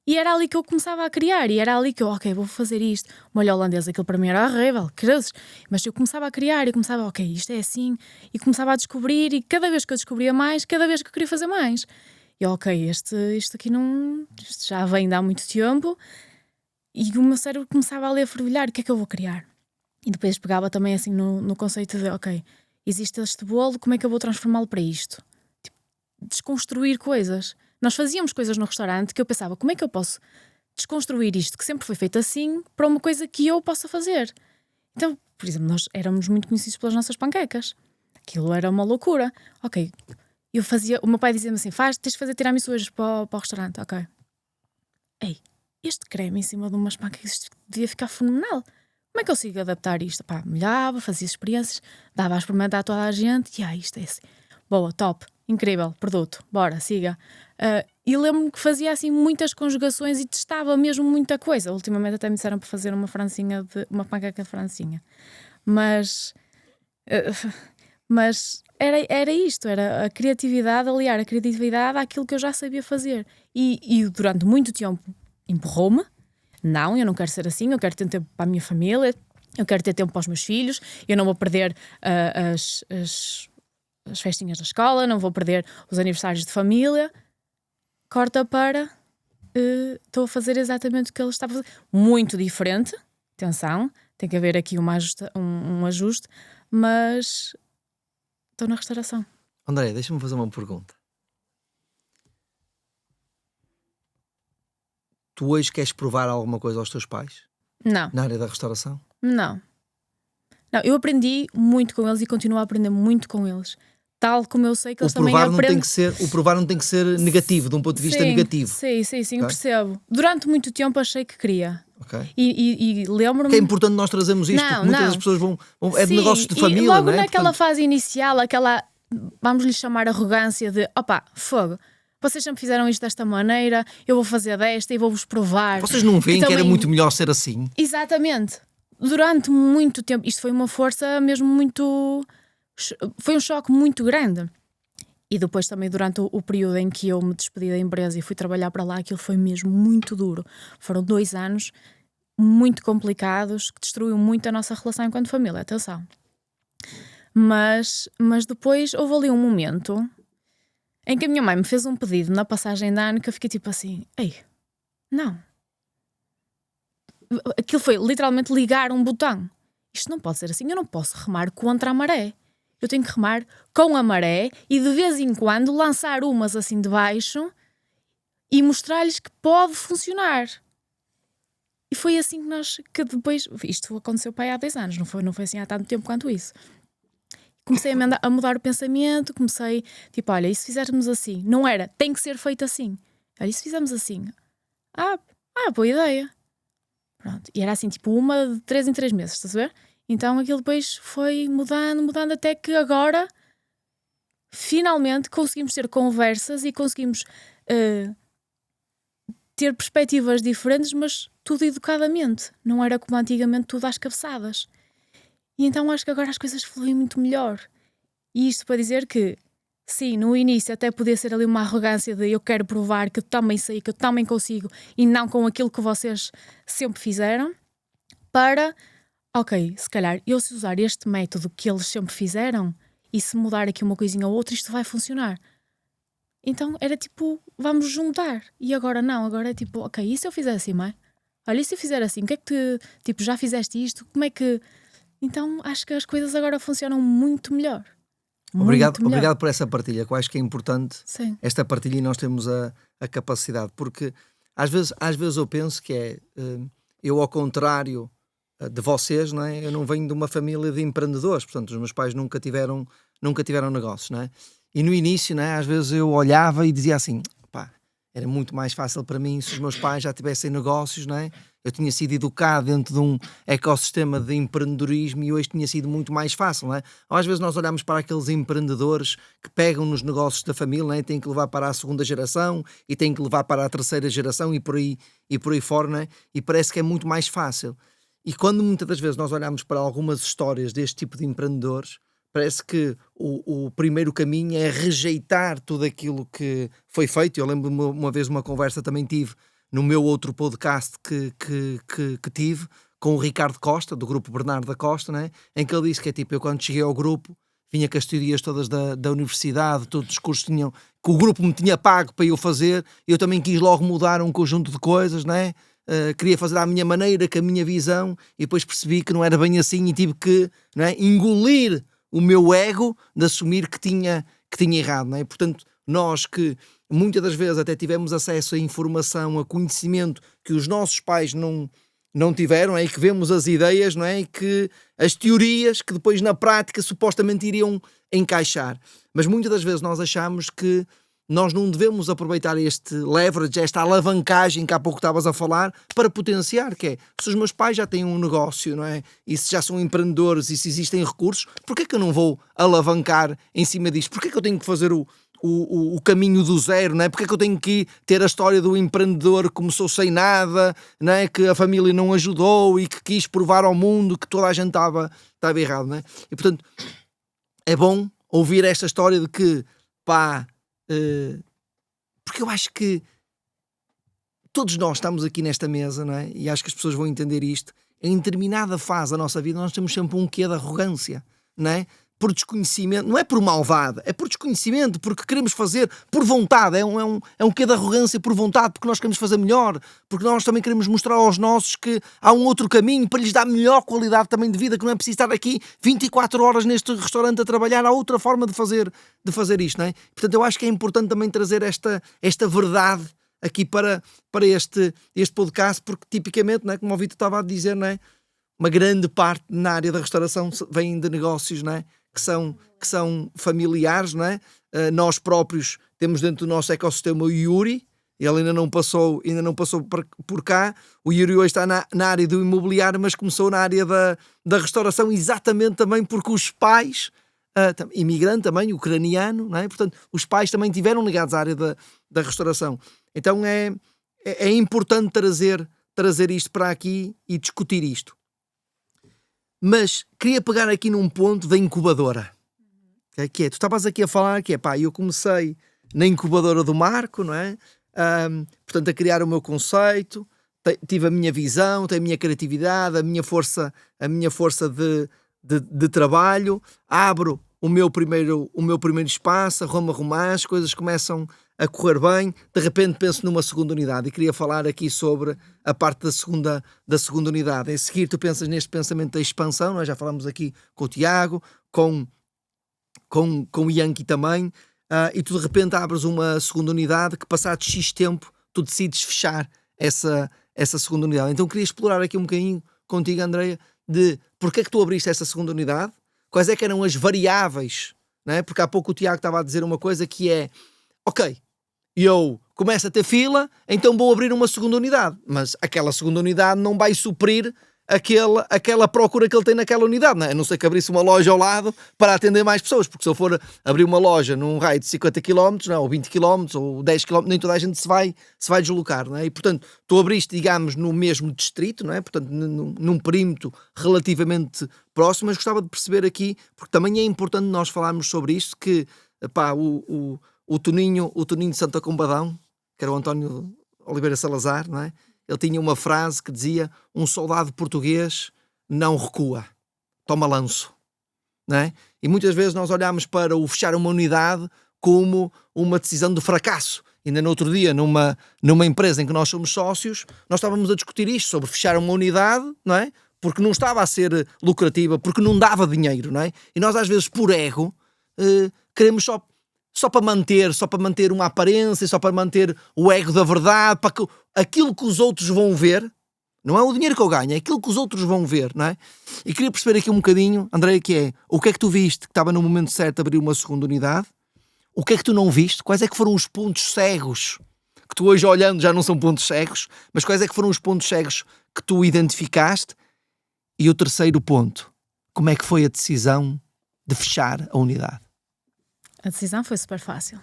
e era ali que eu começava a criar, e era ali que eu, ok, vou fazer isto. Molho holandês, aquilo para mim era horrível, cruzes. Mas eu começava a criar e começava, ok, isto é assim, e começava a descobrir, e cada vez que eu descobria mais, cada vez que eu queria fazer mais. E ok, isto aqui não, isto já vem de há muito tempo, e o meu cérebro começava ali a fervilhar, o que é que eu vou criar? E depois pegava também assim no conceito de, ok, existe este bolo, como é que eu vou transformá-lo para isto? Tipo, desconstruir coisas. Nós fazíamos coisas no restaurante que eu pensava, como é que eu posso desconstruir isto que sempre foi feito assim para uma coisa que eu possa fazer? Então, por exemplo, nós éramos muito conhecidos pelas nossas panquecas. Aquilo era uma loucura. Ok, o meu pai dizia-me assim, tens de fazer tiramisu hoje para o restaurante. Ok. Ei, este creme em cima de umas panquecas isto devia ficar fenomenal. Como é que eu consigo adaptar isto? Pá, molhava, fazia experiências, dava a experimentar a toda a gente e isto é assim. Boa, top, incrível, produto, bora, siga. E lembro-me que fazia assim muitas conjugações e testava mesmo muita coisa. Ultimamente até me disseram para fazer uma panqueca de francinha. Mas era isto, era a criatividade, aliar a criatividade àquilo que eu já sabia fazer. E durante muito tempo empurrou-me. Não, eu não quero ser assim, eu quero ter tempo para a minha família, eu quero ter tempo para os meus filhos, eu não vou perder as festinhas da escola, não vou perder os aniversários de família. Corta para estou a fazer exatamente o que ele estava a fazer. Muito diferente, atenção, tem que haver aqui um ajuste, mas estou na restauração. André, deixa-me fazer uma pergunta. Tu hoje queres provar alguma coisa aos teus pais? Não. Na área da restauração? Não, eu aprendi muito com eles e continuo a aprender muito com eles. Tal como eu sei que eles também aprendem. O provar não tem que ser negativo, de um ponto de vista negativo. Sim, Okay. Percebo. Durante muito tempo achei que queria. Okay. E lembro-me... Que é importante nós trazermos isto, porque muitas das pessoas vão é de negócios de família, e logo não é? naquela fase inicial, aquela, vamos-lhe chamar arrogância de, fogo, vocês sempre fizeram isto desta maneira, eu vou fazer desta e vou-vos provar. Vocês não veem que era muito melhor ser assim? Exatamente. Durante muito tempo, isto foi uma força mesmo muito... Foi um choque muito grande. E depois também durante o período em que eu me despedi da empresa e fui trabalhar para lá, aquilo foi mesmo muito duro. Foram 2 anos muito complicados que destruiu muito a nossa relação enquanto família, atenção. Mas depois houve ali um momento em que a minha mãe me fez um pedido na passagem de ano que eu fiquei tipo assim, não. Aquilo foi literalmente ligar um botão. Isto não pode ser assim, eu não posso remar contra a maré. Eu tenho que remar com a maré e de vez em quando lançar umas assim de baixo e mostrar-lhes que pode funcionar. E foi assim que depois... Isto aconteceu para aí há 2 anos, não foi assim há tanto tempo quanto isso. Comecei a mudar o pensamento, comecei tipo, olha, e se fizermos assim? Não era, tem que ser feito assim. Olha, e se fizermos assim? Boa ideia. Pronto. E era assim, tipo, uma de 3 em 3 meses, estás a ver? Então aquilo depois foi mudando até que agora finalmente conseguimos ter conversas e conseguimos ter perspectivas diferentes, mas tudo educadamente. Não era como antigamente tudo às cabeçadas. E então acho que agora as coisas fluem muito melhor. E isto para dizer que sim, no início até podia ser ali uma arrogância de eu quero provar que eu também sei, que eu também consigo e não com aquilo que vocês sempre fizeram, para... Ok, se calhar eu se usar este método que eles sempre fizeram, e se mudar aqui uma coisinha ou outra, isto vai funcionar. Então era tipo, vamos juntar. E agora não, agora é tipo, ok, e se eu fizer assim, mãe? Olha, e se eu fizer assim, o que é que te, tipo, já fizeste isto? Como é que... Então acho que as coisas agora funcionam muito melhor. Obrigado, Muito melhor. obrigado por essa partilha, que eu acho que é importante Sim. esta partilha e nós temos a capacidade, porque às vezes eu penso que eu ao contrário de vocês, não é? Eu não venho de uma família de empreendedores, portanto os meus pais nunca tiveram negócios, não é? E no início, não é? Às vezes eu olhava e dizia assim, pá, era muito mais fácil para mim se os meus pais já tivessem negócios, não é? Eu tinha sido educado dentro de um ecossistema de empreendedorismo e hoje tinha sido muito mais fácil, não é? Às vezes nós olhamos para aqueles empreendedores que pegam nos negócios da família, não é? Têm que levar para a segunda geração e têm que levar para a terceira geração e por aí fora, não é? E parece que é muito mais fácil. E quando muitas das vezes nós olhamos para algumas histórias deste tipo de empreendedores, parece que o primeiro caminho é rejeitar tudo aquilo que foi feito. Eu lembro uma vez uma conversa também tive no meu outro podcast que tive com o Ricardo Costa, do grupo Bernardo da Costa, né? Em que ele disse que é tipo, eu quando cheguei ao grupo, vinha com as teorias todas da universidade, todos os cursos que o grupo me tinha pago para eu fazer, eu também quis logo mudar um conjunto de coisas, né? Queria fazer à minha maneira, com a minha visão, e depois percebi que não era bem assim e tive que, não é, engolir o meu ego de assumir que tinha errado, não é? Portanto, nós que muitas das vezes até tivemos acesso a informação, a conhecimento que os nossos pais não tiveram, é? E que vemos as ideias, não é? E que as teorias que depois na prática supostamente iriam encaixar. Mas muitas das vezes nós achamos que nós não devemos aproveitar este leverage, esta alavancagem que há pouco estavas a falar, para potenciar, que é, se os meus pais já têm um negócio, não é? E se já são empreendedores e se existem recursos, porquê que eu não vou alavancar em cima disto? Porquê que eu tenho que fazer o caminho do zero, não é? Porque é que eu tenho que ter a história do empreendedor que começou sem nada, não é? Que a família não ajudou e que quis provar ao mundo que toda a gente estava errado, não é? E portanto, é bom ouvir esta história de que, pá, porque eu acho que todos nós estamos aqui nesta mesa, não é? E acho que as pessoas vão entender isto. Em determinada fase da nossa vida nós temos sempre um quê de arrogância, não é? Por desconhecimento, não é por maldade, é por desconhecimento, porque queremos fazer por vontade, é um quê de arrogância por vontade, porque nós queremos fazer melhor, porque nós também queremos mostrar aos nossos que há um outro caminho para lhes dar melhor qualidade também de vida, que não é preciso estar aqui 24 horas neste restaurante a trabalhar, há outra forma de fazer isto, não é? Portanto, eu acho que é importante também trazer esta verdade aqui para este podcast, porque tipicamente, não é? Como o Vitor estava a dizer, não é? Uma grande parte na área da restauração vem de negócios, não é? Que são familiares, não é? Nós próprios temos dentro do nosso ecossistema o Yuri, ele ainda não passou por cá. O Yuri hoje está na área do imobiliário, mas começou na área da restauração exatamente também porque os pais, imigrante também, ucraniano, não é? Portanto, os pais também tiveram ligados à área da restauração. Então é importante trazer isto para aqui e discutir isto. Mas queria pegar aqui num ponto da incubadora. Que é, tu estavas aqui a falar que é, pá, eu comecei na incubadora do Marco, não é? Portanto, a criar o meu conceito, tive a minha visão, tenho a minha criatividade, a minha força de trabalho, abro o meu primeiro espaço, arrumar as coisas começam a correr bem, de repente penso numa segunda unidade e queria falar aqui sobre a parte da segunda unidade. Em seguir tu pensas neste pensamento da expansão, nós já falamos aqui com o Tiago, com o Yankee também, e tu de repente abres uma segunda unidade que passado X tempo tu decides fechar essa segunda unidade. Então queria explorar aqui um bocadinho contigo, Andreia, de porque é que tu abriste essa segunda unidade, quais é que eram as variáveis, não é? Porque há pouco o Tiago estava a dizer uma coisa que é, ok, eu começo a ter fila, então vou abrir uma segunda unidade, mas aquela segunda unidade não vai suprir aquela procura que ele tem naquela unidade, não é? A não ser que abrisse uma loja ao lado para atender mais pessoas, porque se eu for abrir uma loja num raio de 50 km, não, ou 20 km, ou 10 km, nem toda a gente se vai deslocar, não é? E portanto, tu abriste, digamos, no mesmo distrito, não é? Portanto, num perímetro relativamente próximo, mas gostava de perceber aqui, porque também é importante nós falarmos sobre isto, que, pá, o Toninho de Santa Combadão, que era o António Oliveira Salazar, não é? Ele tinha uma frase que dizia: um soldado português não recua, toma lanço. não é? E muitas vezes nós olhamos para o fechar uma unidade como uma decisão de fracasso. Ainda no outro dia, numa empresa em que nós somos sócios, nós estávamos a discutir isto, sobre fechar uma unidade, não é? Porque não estava a ser lucrativa, porque não dava dinheiro, não é? E nós às vezes, por ego, queremos só para manter uma aparência, só para manter o ego da verdade, para que aquilo que os outros vão ver, não é o dinheiro que eu ganho, é aquilo que os outros vão ver, não é? E queria perceber aqui um bocadinho, André, que é, o que é que tu viste que estava no momento certo de abrir uma segunda unidade? O que é que tu não viste? Quais é que foram os pontos cegos que tu hoje olhando já não são pontos cegos, mas quais é que foram os pontos cegos que tu identificaste? E o terceiro ponto, como é que foi a decisão de fechar a unidade? A decisão foi super fácil.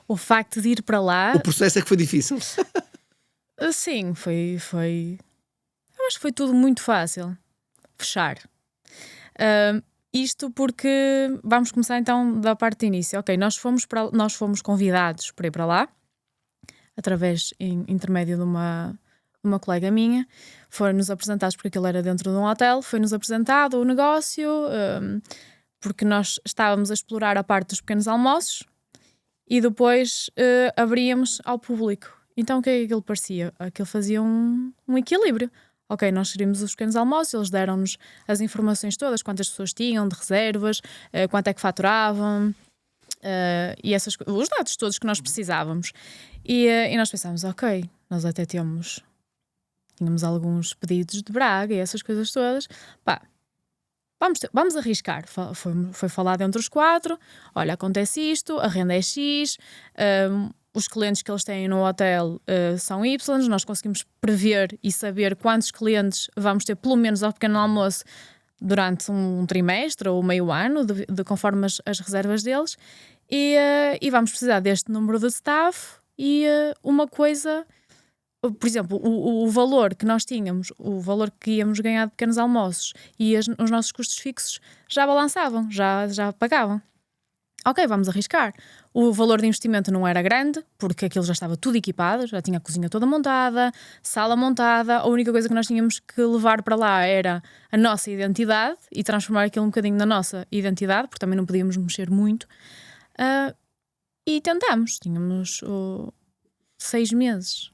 O facto de ir para lá... O processo é que foi difícil. Sim, foi... Eu acho que foi tudo muito fácil. Fechar. Isto porque... Vamos começar então da parte de início. Ok, nós fomos convidados para ir para lá, através, em intermédio de uma colega minha. Foram-nos apresentados, porque aquilo era dentro de um hotel, foi-nos apresentado o negócio, porque nós estávamos a explorar a parte dos pequenos almoços e depois abríamos ao público. Então o que é que aquilo parecia? Aquilo fazia um equilíbrio. Ok, nós gerimos os pequenos almoços, eles deram-nos as informações todas, quantas pessoas tinham de reservas, quanto é que faturavam, e os dados todos que nós precisávamos. E nós pensámos, ok, nós até tínhamos alguns pedidos de Braga e essas coisas todas. Pá, vamos arriscar. Foi falado entre os 4. Olha, acontece isto, a renda é X, os clientes que eles têm no hotel são Y, nós conseguimos prever e saber quantos clientes vamos ter, pelo menos ao pequeno almoço, durante um trimestre ou meio ano, de conforme as reservas deles, e vamos precisar deste número de staff e uma coisa... Por exemplo, o valor que nós tínhamos, o valor que íamos ganhar de pequenos almoços e os nossos custos fixos já balançavam, já pagavam. Ok, vamos arriscar. O valor de investimento não era grande, porque aquilo já estava tudo equipado, já tinha a cozinha toda montada, sala montada. A única coisa que nós tínhamos que levar para lá era a nossa identidade e transformar aquilo um bocadinho na nossa identidade, porque também não podíamos mexer muito. E tentámos. Tínhamos 6 meses.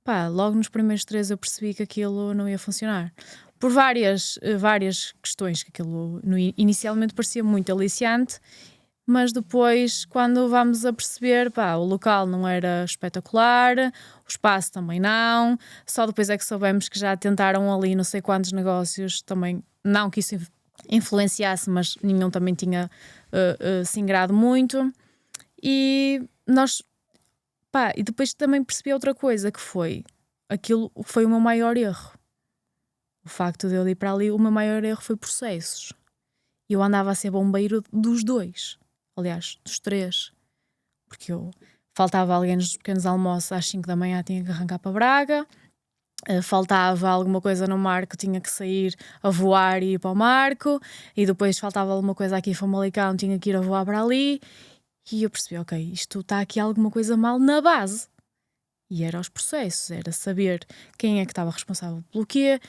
Pá, logo nos primeiros 3 eu percebi que aquilo não ia funcionar. Por várias questões, que aquilo inicialmente parecia muito aliciante, mas depois, quando vamos a perceber, pá, o local não era espetacular, o espaço também não, só depois é que soubemos que já tentaram ali não sei quantos negócios, também não que isso influenciasse, mas nenhum também tinha se ingrado muito. E nós... Pá, e depois também percebi outra coisa, que foi aquilo foi o meu maior erro. O facto de eu ir para ali, o meu maior erro foi processos. Eu andava a ser bombeiro dos 2, aliás, dos 3, porque faltava alguém nos pequenos almoços às 5 da manhã, tinha que arrancar para Braga, faltava alguma coisa no Marco, tinha que sair a voar e ir para o Marco, e depois faltava alguma coisa aqui em Famalicão, tinha que ir a voar para ali. E eu percebi, ok, isto está aqui alguma coisa mal na base. E era os processos, era saber quem é que estava responsável pelo quê,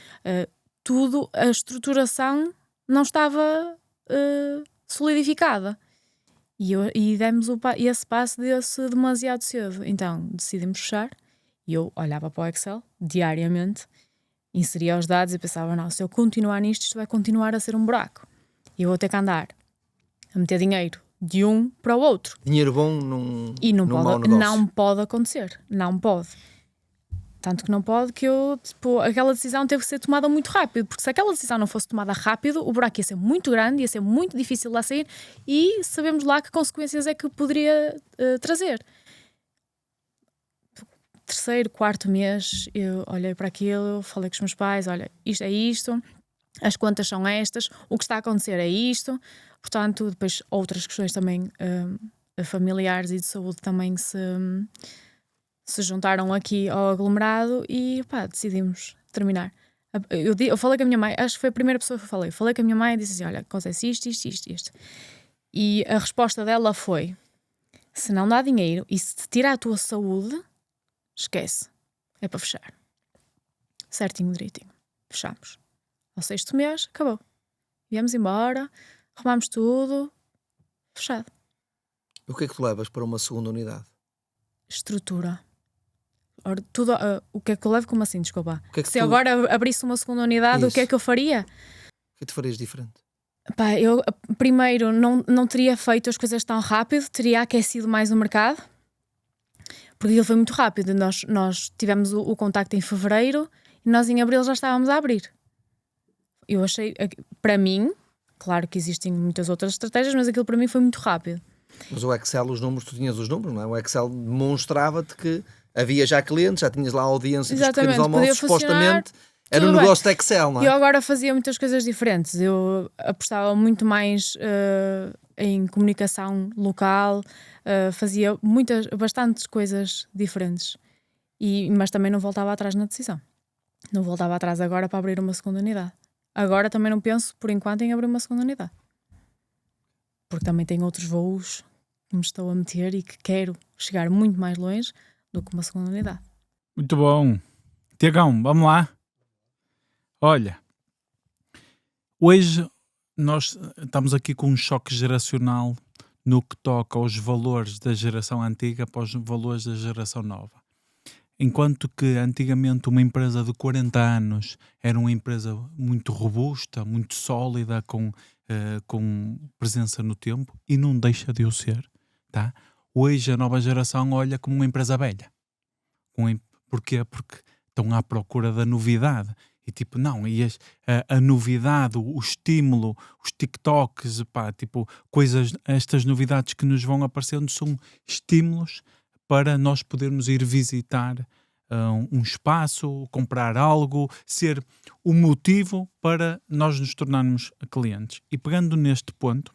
tudo, a estruturação não estava solidificada. E demos esse passo desse demasiado cedo. Então decidimos fechar e eu olhava para o Excel diariamente, inseria os dados e pensava, não, se eu continuar nisto, isto vai continuar a ser um buraco. E eu vou ter que andar a meter dinheiro de um para o outro. Dinheiro bom num mau negócio. Não pode acontecer. Não pode. Tanto que não pode que aquela decisão teve que ser tomada muito rápido, porque se aquela decisão não fosse tomada rápido, o buraco ia ser muito grande, ia ser muito difícil de lá sair e sabemos lá que consequências é que poderia trazer. 3º, 4º mês, eu olhei para aquilo, falei com os meus pais, olha, isto é isto, as contas são estas, o que está a acontecer é isto. Portanto, depois outras questões também familiares e de saúde também se juntaram aqui ao aglomerado e pá, decidimos terminar. Eu falei com a minha mãe, acho que foi a primeira pessoa que eu falei com a minha mãe e disse assim, olha, acontece isto. E a resposta dela foi, se não dá dinheiro e se te tira a tua saúde, esquece, é para fechar. Certinho, direitinho. Fechamos. Ao 6º mês, acabou. Viemos embora, arrumámos tudo, fechado. O que é que tu levas para uma segunda unidade? Estrutura. Ora, tudo, o que é que eu levo? Como assim? Desculpa. O que é que Se tu- agora abrisse uma segunda unidade, o que é Isso. que eu faria? O que tu farias diferente? Pá, eu primeiro não teria feito as coisas tão rápido, teria aquecido mais o mercado, porque aquilo foi muito rápido. Nós tivemos o contacto em fevereiro e nós em abril já estávamos a abrir. Eu achei, para mim, claro que existem muitas outras estratégias, mas aquilo para mim foi muito rápido. Mas o Excel, os números, tu tinhas os números, não é? O Excel demonstrava-te que havia já clientes, já tinhas lá a audiência dos pequenos Exatamente, podia almoços, supostamente era um tudo bem. negócio de Excel, não é? Eu agora fazia muitas coisas diferentes. Eu apostava muito mais em comunicação local, fazia bastantes coisas diferentes. Mas também não voltava atrás na decisão. Não voltava atrás agora para abrir uma segunda unidade. Agora também não penso, por enquanto, em abrir uma segunda unidade. Porque também tenho outros voos que me estou a meter e que quero chegar muito mais longe do que uma segunda unidade. Muito bom. Tiagão, vamos lá. Olha, hoje nós estamos aqui com um choque geracional no que toca aos valores da geração antiga para os valores da geração nova. Enquanto que antigamente uma empresa de 40 anos era uma empresa muito robusta, muito sólida, com presença no tempo, e não deixa de o ser, tá? Hoje a nova geração olha como uma empresa velha. Porquê? Porque estão à procura da novidade. E tipo, não, a novidade, o estímulo, os TikToks, pá, tipo, estas novidades que nos vão aparecendo são estímulos para nós podermos ir visitar um espaço, comprar algo, ser o motivo para nós nos tornarmos clientes. E pegando neste ponto,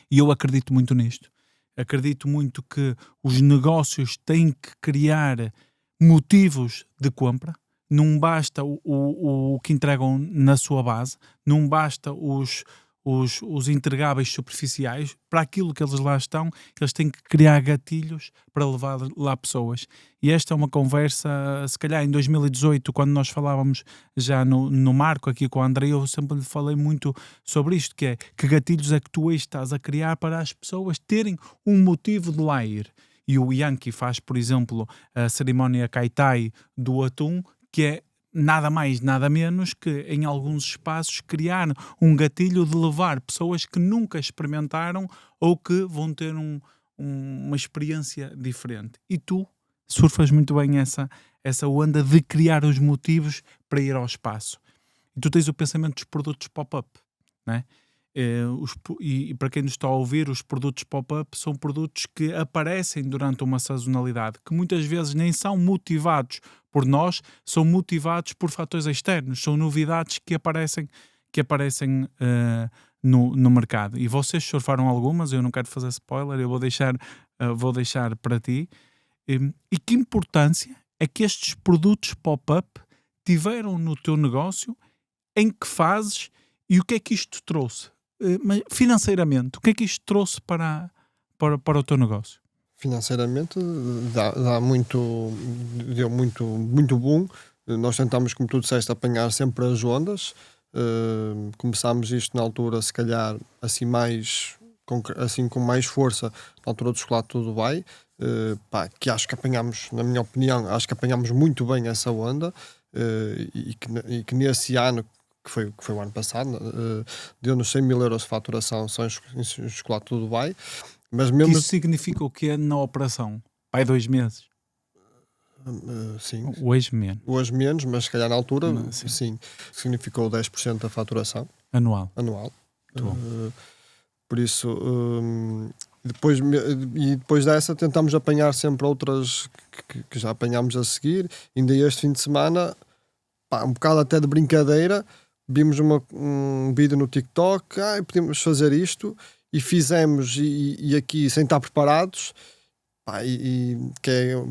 e eu acredito muito nisto, acredito muito que os negócios têm que criar motivos de compra. Não basta o que entregam na sua base, não basta os entregáveis superficiais. Para aquilo que eles lá estão, eles têm que criar gatilhos para levar lá pessoas. E esta é uma conversa, se calhar em 2018, quando nós falávamos já no Marco aqui com o André, eu sempre lhe falei muito sobre isto, que é que gatilhos é que tu hoje estás a criar para as pessoas terem um motivo de lá ir. E o Yankee faz, por exemplo, a cerimónia Kaitai do atum, que é nada mais, nada menos que em alguns espaços criar um gatilho de levar pessoas que nunca experimentaram ou que vão ter uma experiência diferente. E tu surfas muito bem essa onda de criar os motivos para ir ao espaço. E tu tens o pensamento dos produtos pop-up, não é? E para quem nos está a ouvir, os produtos pop-up são produtos que aparecem durante uma sazonalidade, que muitas vezes nem são motivados por nós, são motivados por fatores externos, são novidades que aparecem no mercado. E vocês surfaram algumas, eu não quero fazer spoiler, eu vou deixar para ti. E que importância é que estes produtos pop-up tiveram no teu negócio, em que fases e o que é que isto trouxe? Mas financeiramente, o que é que isto trouxe para o teu negócio? Financeiramente deu muito bom. Nós tentámos, como tu disseste, apanhar sempre as ondas. Começámos isto na altura, se calhar, assim com mais força, na altura do chocolate do Dubai, que acho que apanhámos, na minha opinião, muito bem essa onda, e que nesse ano, que foi o ano passado, deu-nos 100 mil euros de faturação só em chocolate do Dubai. Mas mesmo... Isso significa o quê na operação? Pai, 2 meses? Sim. Hoje menos, mas se calhar na altura, sim. Significou 10% da faturação. Anual. Por isso, depois dessa tentámos apanhar sempre outras que já apanhámos a seguir. Ainda este fim de semana, um bocado até de brincadeira, vimos um vídeo no TikTok, podemos fazer isto, e fizemos, e aqui sem estar preparados,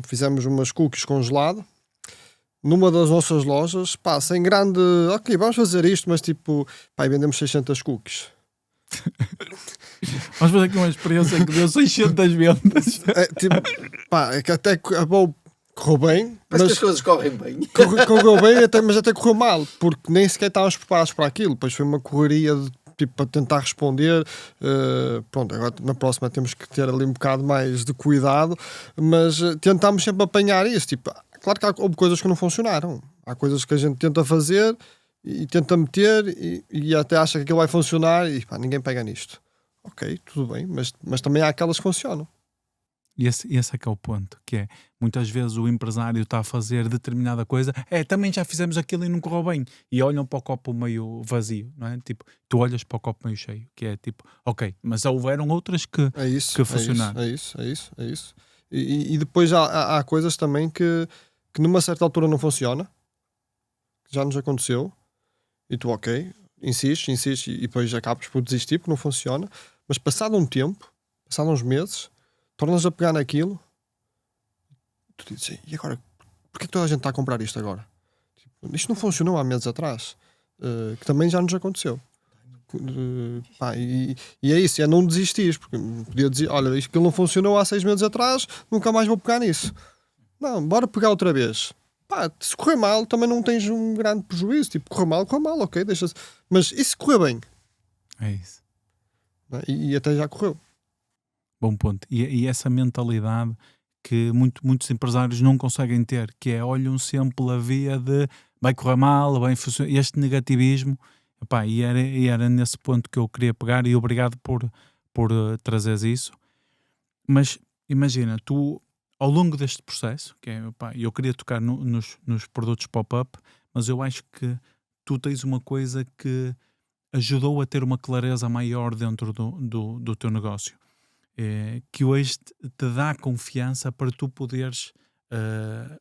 fizemos umas cookies congelado numa das nossas lojas, sem grande, ok, vamos fazer isto, mas tipo, vendemos 600 cookies. Vamos fazer aqui uma experiência que deu 600 vendas. É que até correu bem, mas que as coisas correm bem. Correu bem, mas até correu mal, porque nem sequer estávamos preparados para aquilo. Depois foi uma correria de tipo, para tentar responder. Pronto, agora na próxima temos que ter ali um bocado mais de cuidado, mas tentamos sempre apanhar isso. Tipo, claro que houve coisas que não funcionaram. Há coisas que a gente tenta fazer e tenta meter e até acha que aquilo vai funcionar e pá, ninguém pega nisto. Ok, tudo bem, mas também há aquelas que funcionam. E esse é que é o ponto, que é, muitas vezes o empresário está a fazer determinada coisa, também já fizemos aquilo e não correu bem, e olham para o copo meio vazio, não é? Tipo, tu olhas para o copo meio cheio, que é tipo, ok, mas houveram outras que funcionaram. É isso. E depois há coisas também que numa certa altura não funciona, que já nos aconteceu, e tu, ok, insistes e depois acabas por desistir porque não funciona, mas passado um tempo, passado uns meses, tornas a pegar naquilo, tu dizes, e agora, porquê que toda a gente está a comprar isto agora? Tipo, isto não funcionou há meses atrás, que também já nos aconteceu. Pá, e é isso, é não desistir, porque podia dizer, olha, isto que não funcionou há 6 meses atrás, nunca mais vou pegar nisso. Não, bora pegar outra vez. Pá, se correr mal, também não tens um grande prejuízo. Tipo, correr mal, ok, deixa-se. Mas e se correr bem? É isso. E até já correu. Bom ponto. E essa mentalidade que muitos empresários não conseguem ter, que é, olham sempre pela via de vai correr mal, vai funcionar, este negativismo, epá, e era nesse ponto que eu queria pegar, e obrigado por trazeres isso. Mas imagina, tu, ao longo deste processo, que é, epá, eu queria tocar nos produtos pop-up, mas eu acho que tu tens uma coisa que ajudou a ter uma clareza maior dentro do teu negócio. Que hoje te dá confiança para tu poderes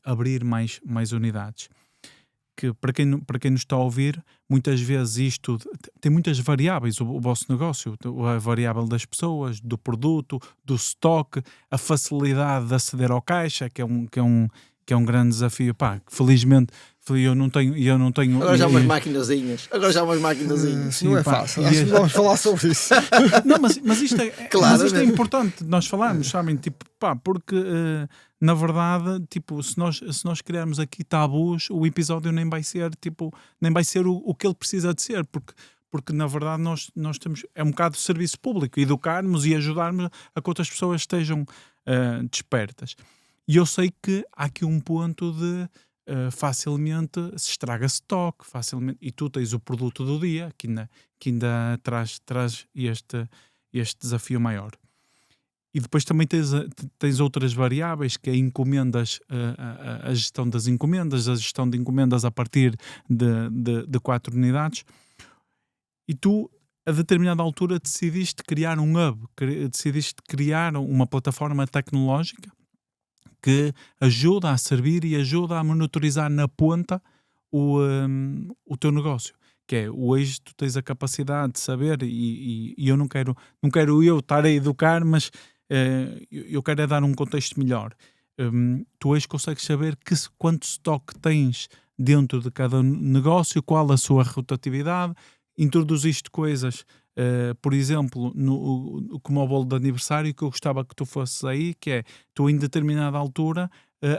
abrir mais unidades. Que para quem nos está a ouvir, muitas vezes isto tem muitas variáveis, o vosso negócio, a variável das pessoas, do produto, do stock, a facilidade de aceder ao caixa, que é um grande desafio. Pá, felizmente eu não tenho. Agora já há umas maquinazinhas. Não é fácil. Acho que vamos falar sobre isso. Não, mas isto é, Claro, mas isto é importante nós falarmos, sabem? Tipo, pá, porque na verdade, tipo, se nós criarmos aqui tabus, o episódio nem vai ser o que ele precisa de ser, porque na verdade nós temos, é um bocado de serviço público, educarmos e ajudarmos a que outras pessoas estejam despertas. E eu sei que há aqui um ponto de facilmente se estraga stock, facilmente, e tu tens o produto do dia que ainda traz este desafio maior. E depois também tens outras variáveis, que é encomendas, a gestão das encomendas, a gestão de encomendas a partir de 4 unidades. E tu, a determinada altura, decidiste criar um hub, decidiste criar uma plataforma tecnológica que ajuda a servir e ajuda a monitorizar na ponta o teu negócio. Que é, hoje tu tens a capacidade de saber, e eu não quero eu estar a educar, mas eu quero é dar um contexto melhor. Tu hoje consegues saber quanto stock tens dentro de cada negócio, qual a sua rotatividade, introduziste coisas, por exemplo, como o bolo de aniversário, que eu gostava que tu fosses aí, que é, tu em determinada altura,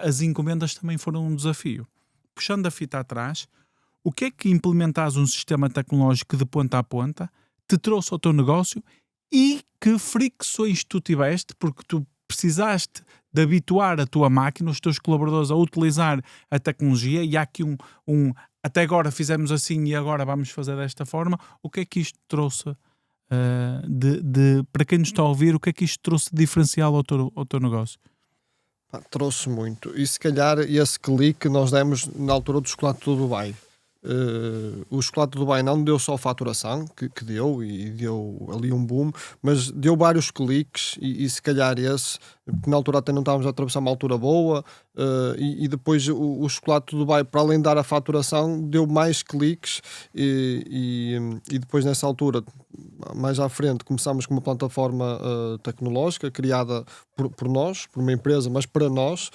as encomendas também foram um desafio. Puxando a fita atrás, o que é que implementares um sistema tecnológico de ponta a ponta te trouxe ao teu negócio e que fricções tu tiveste, porque tu precisaste de habituar a tua máquina, os teus colaboradores a utilizar a tecnologia, e há aqui até agora fizemos assim e agora vamos fazer desta forma. O que é que isto trouxe para quem nos está a ouvir, o que é que isto trouxe de diferencial ao teu negócio? Trouxe muito. E se calhar esse clique que nós demos na altura do chocolate do Dubai. O chocolate do Dubai não deu só faturação, que deu, e deu ali um boom, mas deu vários cliques, e se calhar esse, porque na altura até não estávamos a atravessar uma altura boa, e depois o chocolate do Dubai, para além de dar a faturação, deu mais cliques, e depois nessa altura, mais à frente, começámos com uma plataforma tecnológica criada por nós, por uma empresa, mas para nós,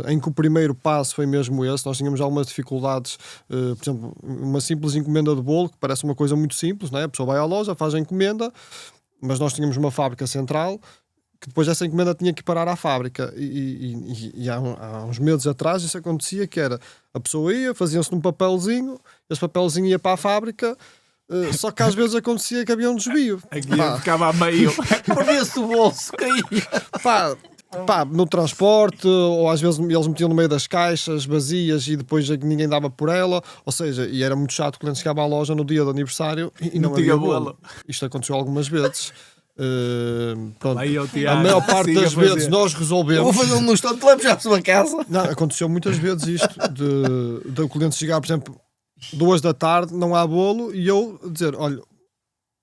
em que o primeiro passo foi mesmo esse. Nós tínhamos algumas dificuldades, por exemplo, uma simples encomenda de bolo, que parece uma coisa muito simples, não é? A pessoa vai à loja, faz a encomenda, mas nós tínhamos uma fábrica central, que depois essa encomenda tinha que parar à fábrica, e há uns meses atrás isso acontecia, que era, a pessoa ia, fazia-se num papelzinho, esse papelzinho ia para a fábrica, Só que às vezes acontecia que havia um desvio. Aqui Pá, ficava a meio. Perdia-se o bolso, caía. pá, no transporte, ou às vezes eles metiam no meio das caixas vazias e depois ninguém dava por ela, ou seja, e era muito chato quando chegava à loja no dia do aniversário e não tinha havia bolo. Isto aconteceu algumas vezes. Pronto. Aí eu, A Tiago, maior parte siga das a fazer. vezes nós Eu resolvemos. vou fazer um no instante, leve já a sua casa. Não, aconteceu muitas vezes isto de o cliente chegar, por exemplo, 2 da tarde, não há bolo, e eu dizer: olha,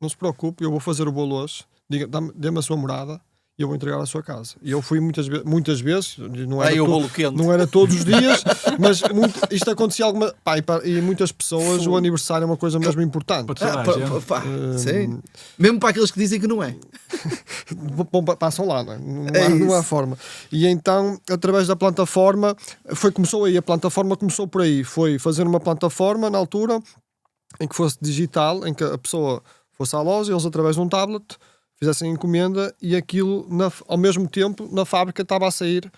não se preocupe, eu vou fazer o bolo hoje, dê-me a sua morada e eu vou entregar à sua casa. E eu fui muitas vezes, não era, Aí o bolo quente. não era todos os dias, mas isto acontecia alguma. Pá, e muitas pessoas, o aniversário é uma coisa mesmo importante. Para toda a gente. Sim. Mesmo para aqueles que dizem que não é. Bom, passam lá, não é? Não há forma. E então, através da plataforma, começou aí, a plataforma começou por aí, foi fazer uma plataforma na altura em que fosse digital, em que a pessoa fosse à loja, eles através de um tablet fizessem encomenda e aquilo ao mesmo tempo na fábrica estava a sair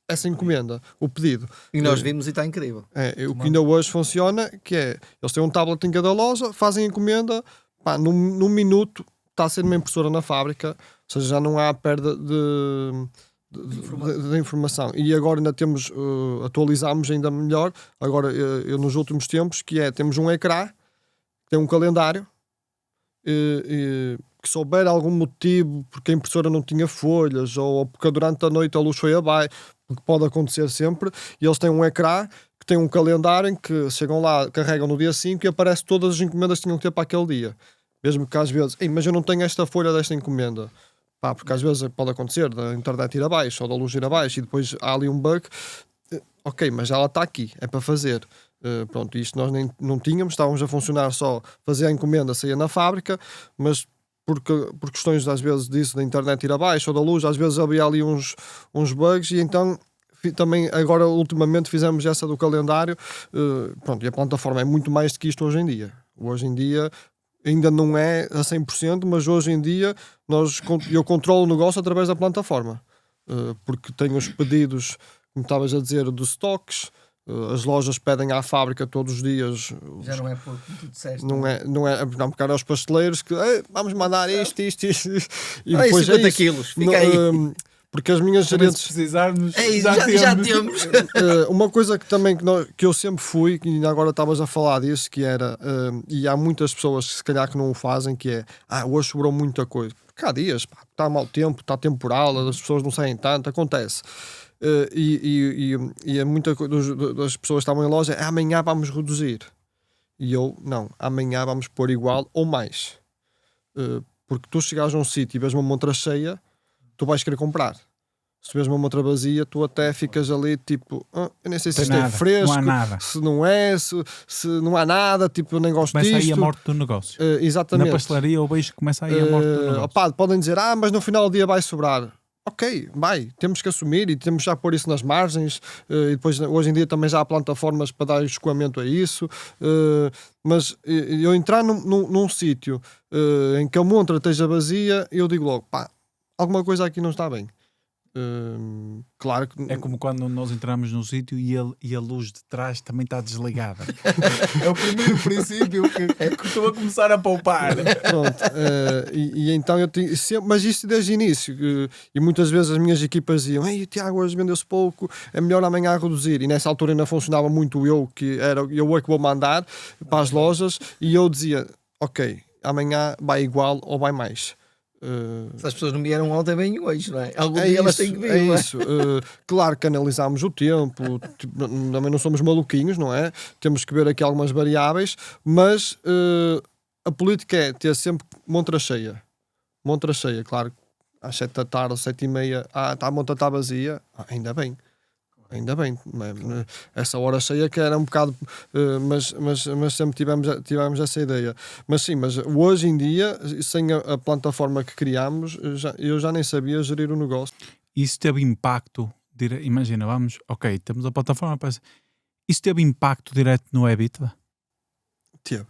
essa encomenda, o pedido. E nós vimos e está incrível. O que ainda hoje funciona, que é, eles têm um tablet em cada loja, fazem encomenda, pá, num minuto está a ser uma impressora na fábrica, ou seja, já não há perda de informação. E agora ainda temos, atualizámos ainda melhor, agora eu nos últimos tempos, que é, temos um ecrã, tem um calendário, que souber algum motivo porque a impressora não tinha folhas ou porque durante a noite a luz foi abaixo, porque pode acontecer sempre, e eles têm um ecrã que tem um calendário em que chegam lá, carregam no dia 5 e aparece todas as encomendas que tinham que ter para aquele dia. Mesmo que às vezes, mas eu não tenho esta folha desta encomenda. Pá, porque às vezes pode acontecer da internet ir abaixo ou da luz ir abaixo e depois há ali um bug. Ok, mas ela está aqui, é para fazer. Pronto, isto nós não tínhamos, estávamos a funcionar só, fazer a encomenda, saía na fábrica, mas por questões às vezes disso, da internet ir abaixo ou da luz, às vezes havia ali uns bugs e então também agora ultimamente fizemos essa do calendário. Pronto, e a plataforma é muito mais do que isto hoje em dia. Hoje em dia ainda não é a 100%, mas hoje em dia eu controlo o negócio através da plataforma, porque tenho os pedidos, como estavas a dizer, dos stocks. As lojas pedem à fábrica todos os dias. Já não é por tu disseste. Não, porque eram os pasteleiros que vamos mandar isto. E depois 50 quilos, fica aí. Porque as minhas Se gerentes. precisarmos, Já temos. Uma coisa que eu sempre fui, e ainda agora estavas a falar disso, que era, e há muitas pessoas que se calhar que não o fazem, que é, hoje sobrou muita coisa. Porque há dias, está mau tempo, está temporal, as pessoas não saem tanto, acontece. E muita das pessoas que estavam em loja, amanhã vamos reduzir. E eu, não, amanhã vamos pôr igual ou mais. Porque tu chegares a um sítio e vês uma montra cheia, tu vais querer comprar. Se vês uma montra vazia, tu até ficas ali tipo, eu nem sei se isto é fresco, não há nada. se não é, se não há nada, tipo, eu nem gosto começa disto. aí a morte do negócio. Exatamente. Na pastelaria eu vejo que começa aí a morte do negócio. Podem dizer, mas no final do dia vai sobrar. Ok, temos que assumir e temos já pôr isso nas margens, e depois hoje em dia também já há plataformas para dar escoamento a isso, mas eu entrar num sítio em que a montra esteja vazia, eu digo logo, alguma coisa aqui não está bem. Claro que é como quando nós entramos num sítio e a luz de trás também está desligada. É o primeiro princípio que estou a começar a poupar. Pronto, e então eu tinha sempre, mas isso desde o início, e muitas vezes as minhas equipas diziam, Tiago, hoje vendeu-se pouco, é melhor amanhã reduzir, e nessa altura ainda funcionava muito eu que vou mandar para as lojas, e eu dizia, ok, amanhã vai igual ou vai mais. Se as pessoas não vieram ontem, vêm hoje, não é? Algum dia elas têm que vir. É isso. Claro que analisámos o tempo, também não somos maluquinhos, não é? Temos que ver aqui algumas variáveis, mas a política é ter sempre montra cheia. Montra cheia, claro. Às 7 da tarde, às 7h30, a montra está vazia, ainda bem. Essa hora cheia que era um bocado, mas sempre tivemos essa ideia. Mas sim, mas hoje em dia, sem a plataforma que criámos, eu já nem sabia gerir o negócio. Isso teve impacto, imagina, temos a plataforma, isso teve impacto direto no EBITDA? Teve.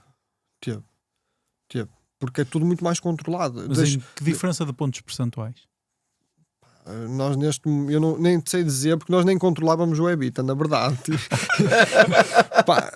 Porque é tudo muito mais controlado. Mas em que diferença de pontos percentuais? Nós eu nem sei dizer, porque nós nem controlávamos o EBITDA, na verdade. Pá,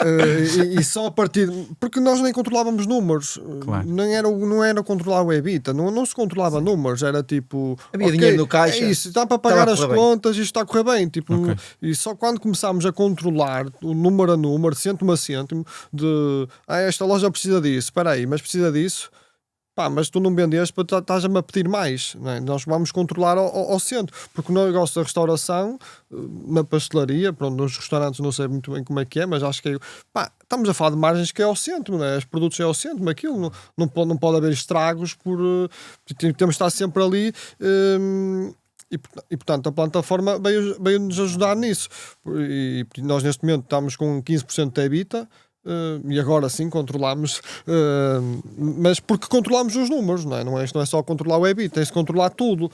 e só a partir... Porque nós nem controlávamos números. Claro. Não era controlar o EBITDA. Não se controlava números. Era tipo... Havia dinheiro no caixa. É isso, dá para pagar as Estava a correr contas, isto está a correr bem. Tipo, Ok. E só quando começámos a controlar o número a número, cêntimo a cêntimo, de esta loja precisa disso, espera aí, mas precisa disso, pá, mas tu não vendeste, estás-me a pedir mais, não é? Nós vamos controlar ao centro, porque no negócio da restauração, na pastelaria, pronto, nos restaurantes não sei muito bem como é que é, mas acho que pá, estamos a falar de margens que é ao centro, não é? Os produtos é ao centro, aquilo não pode haver estragos temos de estar sempre ali. E portanto a plataforma veio-nos ajudar nisso, e nós neste momento estamos com 15% de EBITDA, e agora sim controlamos, mas porque controlamos os números, não é só controlar o EBITDA, tem-se controlar tudo,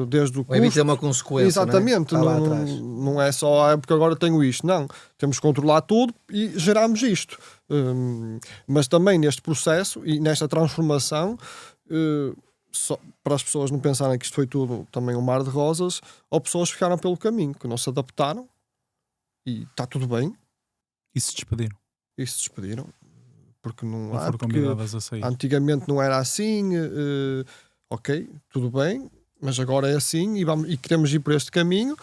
desde o custo. O EBITDA é uma consequência. Exatamente, Não é? Está lá atrás. não é só porque agora tenho isto, não, temos que controlar tudo e geramos isto. Mas também neste processo e nesta transformação, só para as pessoas não pensarem que isto foi tudo também um mar de rosas, ou pessoas que ficaram pelo caminho, que não se adaptaram e está tudo bem E se despediram? e se despediram, porque não Ou há, foram porque convidadas a sair? antigamente não era assim, ok, tudo bem, mas agora é assim e queremos ir por este caminho,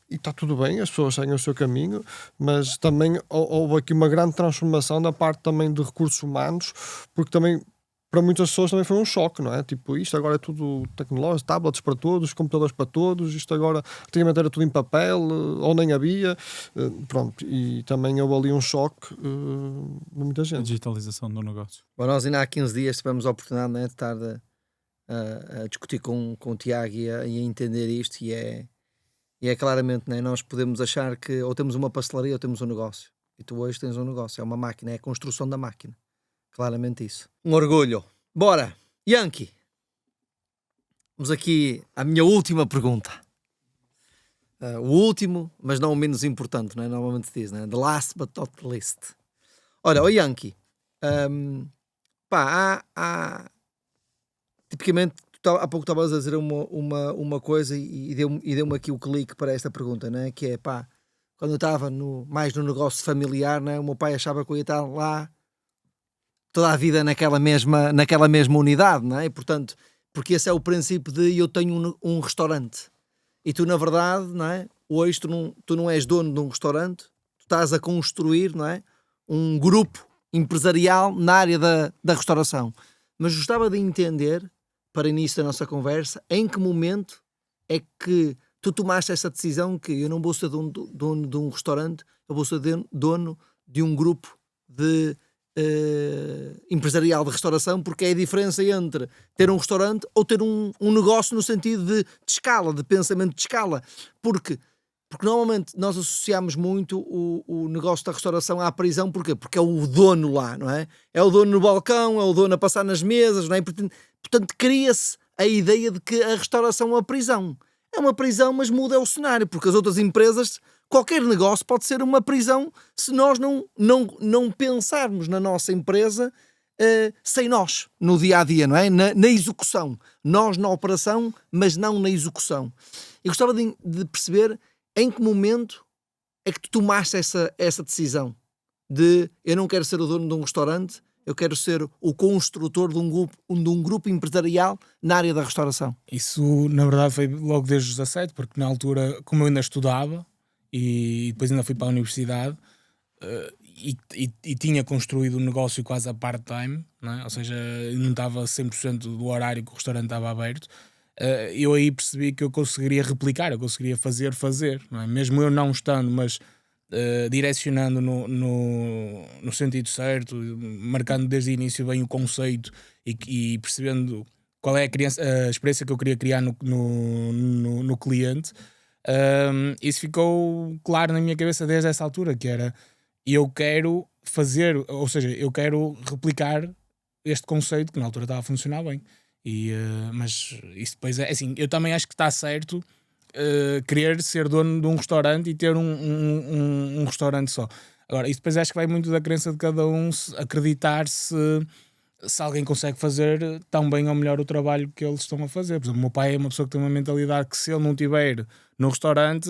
e está tudo bem, as pessoas seguem o seu caminho, mas também houve aqui uma grande transformação na parte também de recursos humanos, porque também para muitas pessoas também foi um choque, não é? Tipo, isto agora é tudo tecnológico, tablets para todos, computadores para todos, isto agora antigamente era tudo em papel, ou nem havia, pronto, e também houve ali um choque de muita A gente. digitalização do negócio. Bom, nós ainda há 15 dias tivemos a oportunidade, né, de estar a discutir com o Tiago e a entender isto, e é claramente, né, nós podemos achar que ou temos uma pastelaria ou temos um negócio, e tu hoje tens um negócio, é uma máquina, é a construção da máquina, claramente isso. Um orgulho. Bora, Yankee, vamos aqui à minha última pergunta. O último, mas não o menos importante, não é? Normalmente se diz, né? The last but not the least. Olha, o Yankee, pá, tipicamente, há pouco estavas a dizer uma coisa e deu-me aqui o clique para esta pergunta, né? Que é, pá, quando eu estava mais no negócio familiar, né? O meu pai achava que eu ia estar lá toda a vida naquela mesma unidade, não é? E, portanto, porque esse é o princípio de eu tenho um restaurante e tu, na verdade, não é? Hoje tu não és dono de um restaurante, tu estás a construir, não é? Um grupo empresarial na área da restauração. Mas gostava de entender, para início da nossa conversa, em que momento é que tu tomaste essa decisão que eu não vou ser dono de um restaurante, eu vou ser dono de um grupo empresarial de restauração, porque é a diferença entre ter um restaurante ou ter um negócio no sentido de escala, de pensamento de escala, porque normalmente nós associamos muito o negócio da restauração à prisão. Porquê? Porque é o dono lá, não é? É o dono no balcão, é o dono a passar nas mesas, não é? Portanto, cria-se a ideia de que a restauração é uma prisão. É uma prisão, mas muda o cenário, porque as outras empresas, qualquer negócio pode ser uma prisão se nós não pensarmos na nossa empresa sem nós, no dia-a-dia, não é? Na execução. Nós na operação, mas não na execução. Eu gostava de perceber em que momento é que tu tomaste essa decisão de eu não quero ser o dono de um restaurante, eu quero ser o construtor de um grupo empresarial na área da restauração. Isso, na verdade, foi logo desde os 17, porque na altura, como eu ainda estudava e depois ainda fui para a universidade, e tinha construído um negócio quase a part-time, não é? Ou seja, não estava 100% do horário que o restaurante estava aberto, eu aí percebi que eu conseguiria replicar, eu conseguiria fazer, não é? Mesmo eu não estando, mas direcionando no sentido certo, marcando desde o início bem o conceito e percebendo qual é a experiência que eu queria criar no cliente. Isso ficou claro na minha cabeça desde essa altura, que era, eu quero fazer, ou seja, eu quero replicar este conceito que na altura estava a funcionar bem. Mas isso depois é assim, eu também acho que está certo querer ser dono de um restaurante e ter um restaurante só. Agora, isso depois acho que vai muito da crença de cada um, acreditar se se alguém consegue fazer tão bem ou melhor o trabalho que eles estão a fazer. Por exemplo, o meu pai é uma pessoa que tem uma mentalidade que se ele não estiver no restaurante,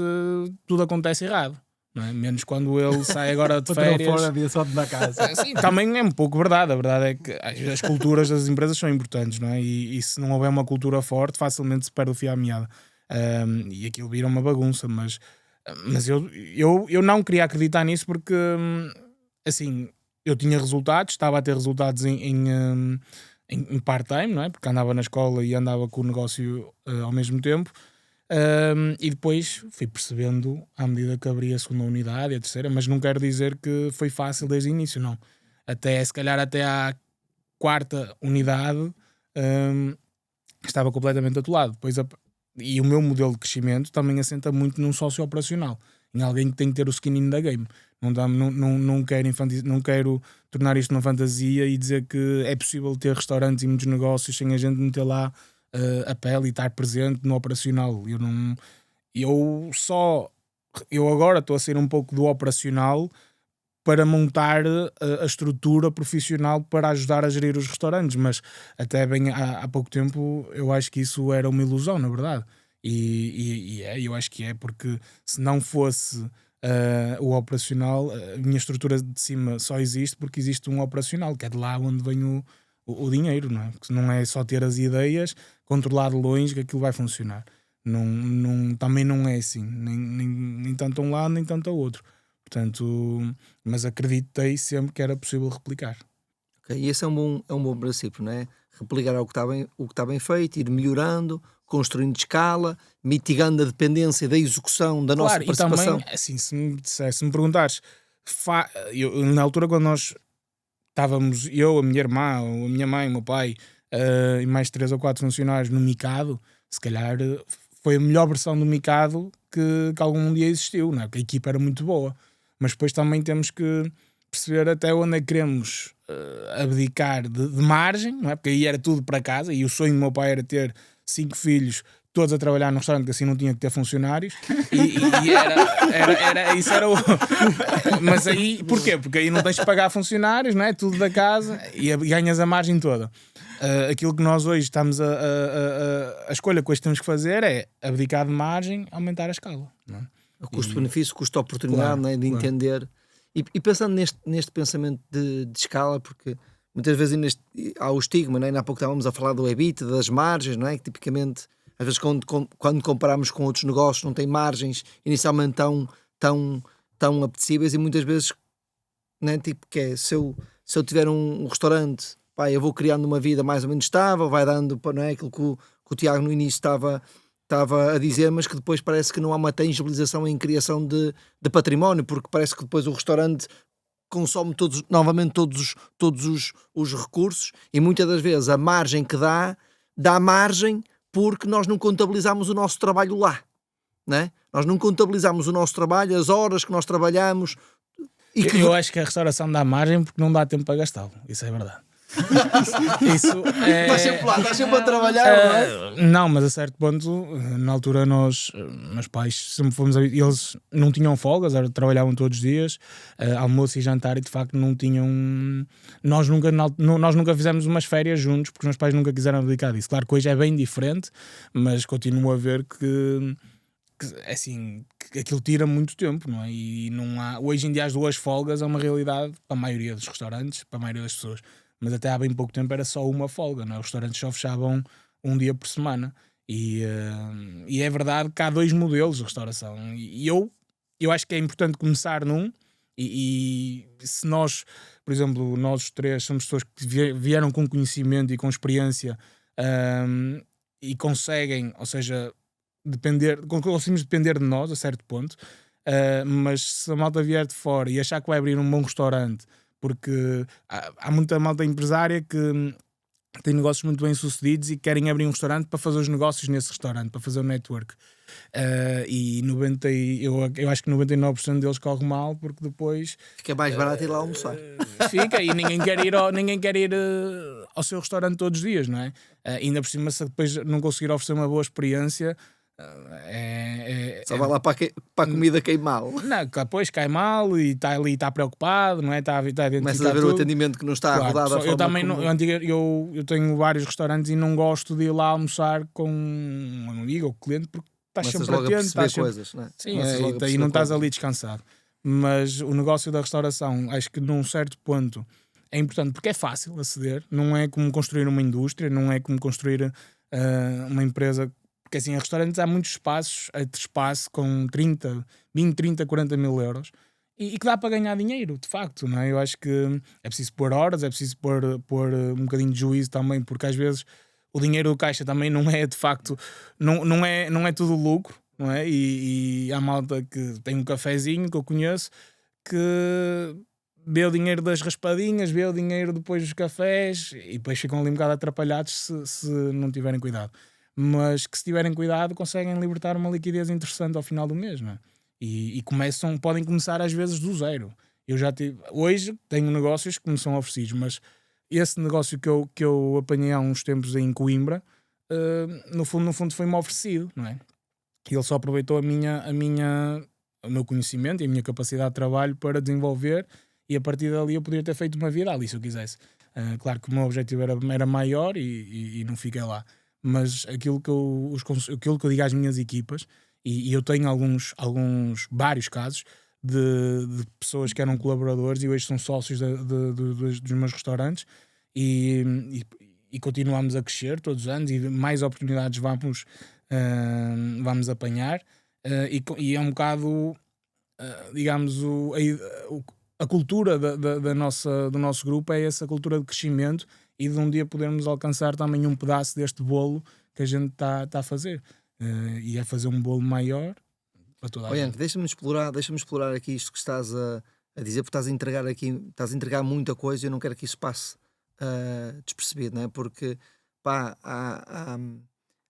tudo acontece errado. Não é? Menos quando ele sai agora de férias. só de na casa. Sim, também é um pouco verdade. A verdade é que as culturas das empresas são importantes, não é? E se não houver uma cultura forte, facilmente se perde o fio à meada. E aquilo vira uma bagunça. Mas eu não queria acreditar nisso porque, assim, eu tinha resultados, estava a ter resultados em part-time, não é? Porque andava na escola e andava com o negócio ao mesmo tempo. E depois fui percebendo à medida que abria a segunda unidade e a terceira, mas não quero dizer que foi fácil desde o início, não. Se calhar até à quarta unidade estava completamente atolado. E o meu modelo de crescimento também assenta muito num sócio operacional, em alguém que tem que ter o skin in the game. Não quero tornar isto uma fantasia e dizer que é possível ter restaurantes e muitos negócios sem a gente meter lá a pele e estar presente no operacional. Eu agora estou a sair um pouco do operacional para montar a estrutura profissional para ajudar a gerir os restaurantes, mas até bem há pouco tempo eu acho que isso era uma ilusão, na verdade. Eu acho que é, porque se não fosse o operacional, a minha estrutura de cima só existe porque existe um operacional, que é de lá onde vem o dinheiro, não é? Porque não é só ter as ideias, controlar de longe que aquilo vai funcionar. Também não é assim, nem tanto a um lado nem tanto ao outro. Portanto, mas acreditei sempre que era possível replicar. Okay, e esse é um bom princípio, não é? Replicar o que está bem feito, ir melhorando, construindo escala, mitigando a dependência da execução da nossa participação. E também, assim, se me perguntares, na altura quando nós estávamos, eu, a minha irmã, a minha mãe, o meu pai e mais 3 ou 4 funcionários no Mikado, se calhar foi a melhor versão do Mikado que algum dia existiu, não é? Porque a equipa era muito boa. Mas depois também temos que perceber até onde é que queremos abdicar de margem, não é? Porque aí era tudo para casa e o sonho do meu pai era ter 5 filhos todos a trabalhar no restaurante, que assim não tinha que ter funcionários isso era o... Mas aí, porquê? Porque aí não tens de pagar funcionários, não é? Tudo da casa e ganhas a margem toda. Aquilo que nós hoje estamos a escolha que hoje temos que fazer é abdicar de margem, aumentar a escala, não é? O custo-benefício, custo-oportunidade, Claro, não é? De entender. E pensando neste pensamento de escala, porque muitas vezes há o estigma, não é? Há pouco estávamos a falar do EBIT, das margens, não é? Que tipicamente, às vezes quando comparamos com outros negócios, não tem margens inicialmente tão apetecíveis e muitas vezes, não é? Tipo, que é, se eu tiver um restaurante, pá, eu vou criando uma vida mais ou menos estável, vai dando, não é? Aquilo que o Tiago no início estava a dizer, mas que depois parece que não há uma tangibilização em criação de património, porque parece que depois o restaurante consome novamente todos os recursos e muitas das vezes a margem que dá margem porque nós não contabilizamos o nosso trabalho lá, não é? Nós não contabilizamos o nosso trabalho, as horas que nós trabalhamos. Eu acho que a restauração dá margem porque não dá tempo para gastá-lo, isso é verdade. Isso é... Estás sempre lá, estás sempre a trabalhar, não, mas a certo ponto, na altura meus pais sempre fomos, eles não tinham folgas, trabalhavam todos os dias, almoço e jantar, e de facto não tinham, nós nunca fizemos umas férias juntos porque os meus pais nunca quiseram dedicar disso. Claro que hoje é bem diferente, mas continuo a ver que assim, que aquilo tira muito tempo, não é? E não há, hoje em dia as 2 folgas é uma realidade para a maioria dos restaurantes, para a maioria das pessoas. Mas até há bem pouco tempo era só uma folga, não é? Os restaurantes só fechavam um dia por semana. E é verdade que há 2 modelos de restauração. E eu acho que é importante começar num. E se nós, por exemplo, nós 3 somos pessoas que vieram com conhecimento e com experiência e conseguem, ou seja, conseguimos depender de nós a certo ponto. Mas se a malta vier de fora e achar que vai abrir um bom restaurante, porque há muita malta empresária que tem negócios muito bem sucedidos e querem abrir um restaurante para fazer os negócios nesse restaurante, para fazer o network, e eu acho que 99% deles corre mal porque depois fica mais barato ir lá almoçar. Fica, e ninguém quer ir ao seu restaurante todos os dias, não é? Ainda por cima, se depois não conseguir oferecer uma boa experiência, Só vai lá para a comida queimar. Não, depois cai mal e está ali, está preocupado, não é? Está a identificar Começas a ver o tudo. atendimento que não está a Claro, rodar da só- forma eu também como... eu tenho vários restaurantes e não gosto de ir lá almoçar com um amigo ou cliente porque estás Começas sempre logo a atento, perceber estás sempre... coisas, não é? Sim, Começas logo a e perceber não estás coisas. ali descansado. Mas o negócio da restauração, acho que num certo ponto é importante porque é fácil aceder, não é como construir uma indústria, não é como construir uma empresa. Porque assim, em restaurantes há muitos espaços, de espaço com 20, 30, 40 mil euros e que dá para ganhar dinheiro, de facto, não é? Eu acho que é preciso pôr horas, é preciso pôr um bocadinho de juízo também, porque às vezes o dinheiro do caixa também não é de facto, não é tudo lucro, não é? E há malta que tem um cafezinho que eu conheço que vê o dinheiro das raspadinhas, vê o dinheiro depois dos cafés e depois ficam ali um bocado atrapalhados se não tiverem cuidado. Mas que se tiverem cuidado conseguem libertar uma liquidez interessante ao final do mês, não é? E podem começar às vezes do zero. Eu já tive, hoje tenho negócios que me são oferecidos, mas esse negócio que eu apanhei há uns tempos em Coimbra, no fundo foi-me oferecido, não é? E ele só aproveitou o meu conhecimento e a minha capacidade de trabalho para desenvolver e a partir dali eu poderia ter feito uma vida ali se eu quisesse. Claro que o meu objetivo era maior e não fiquei lá. Mas aquilo que eu digo às minhas equipas, e eu tenho vários casos de pessoas que eram colaboradores e hoje são sócios dos meus restaurantes e continuamos a crescer todos os anos e mais oportunidades vamos apanhar e é um bocado, digamos, a cultura do nosso grupo é essa cultura de crescimento e de um dia podermos alcançar também um pedaço deste bolo que a gente está a fazer. E é fazer um bolo maior para toda a gente. Deixa-me explorar aqui isto que estás a dizer, porque estás a entregar muita coisa e eu não quero que isso passe despercebido, não é? Porque pá,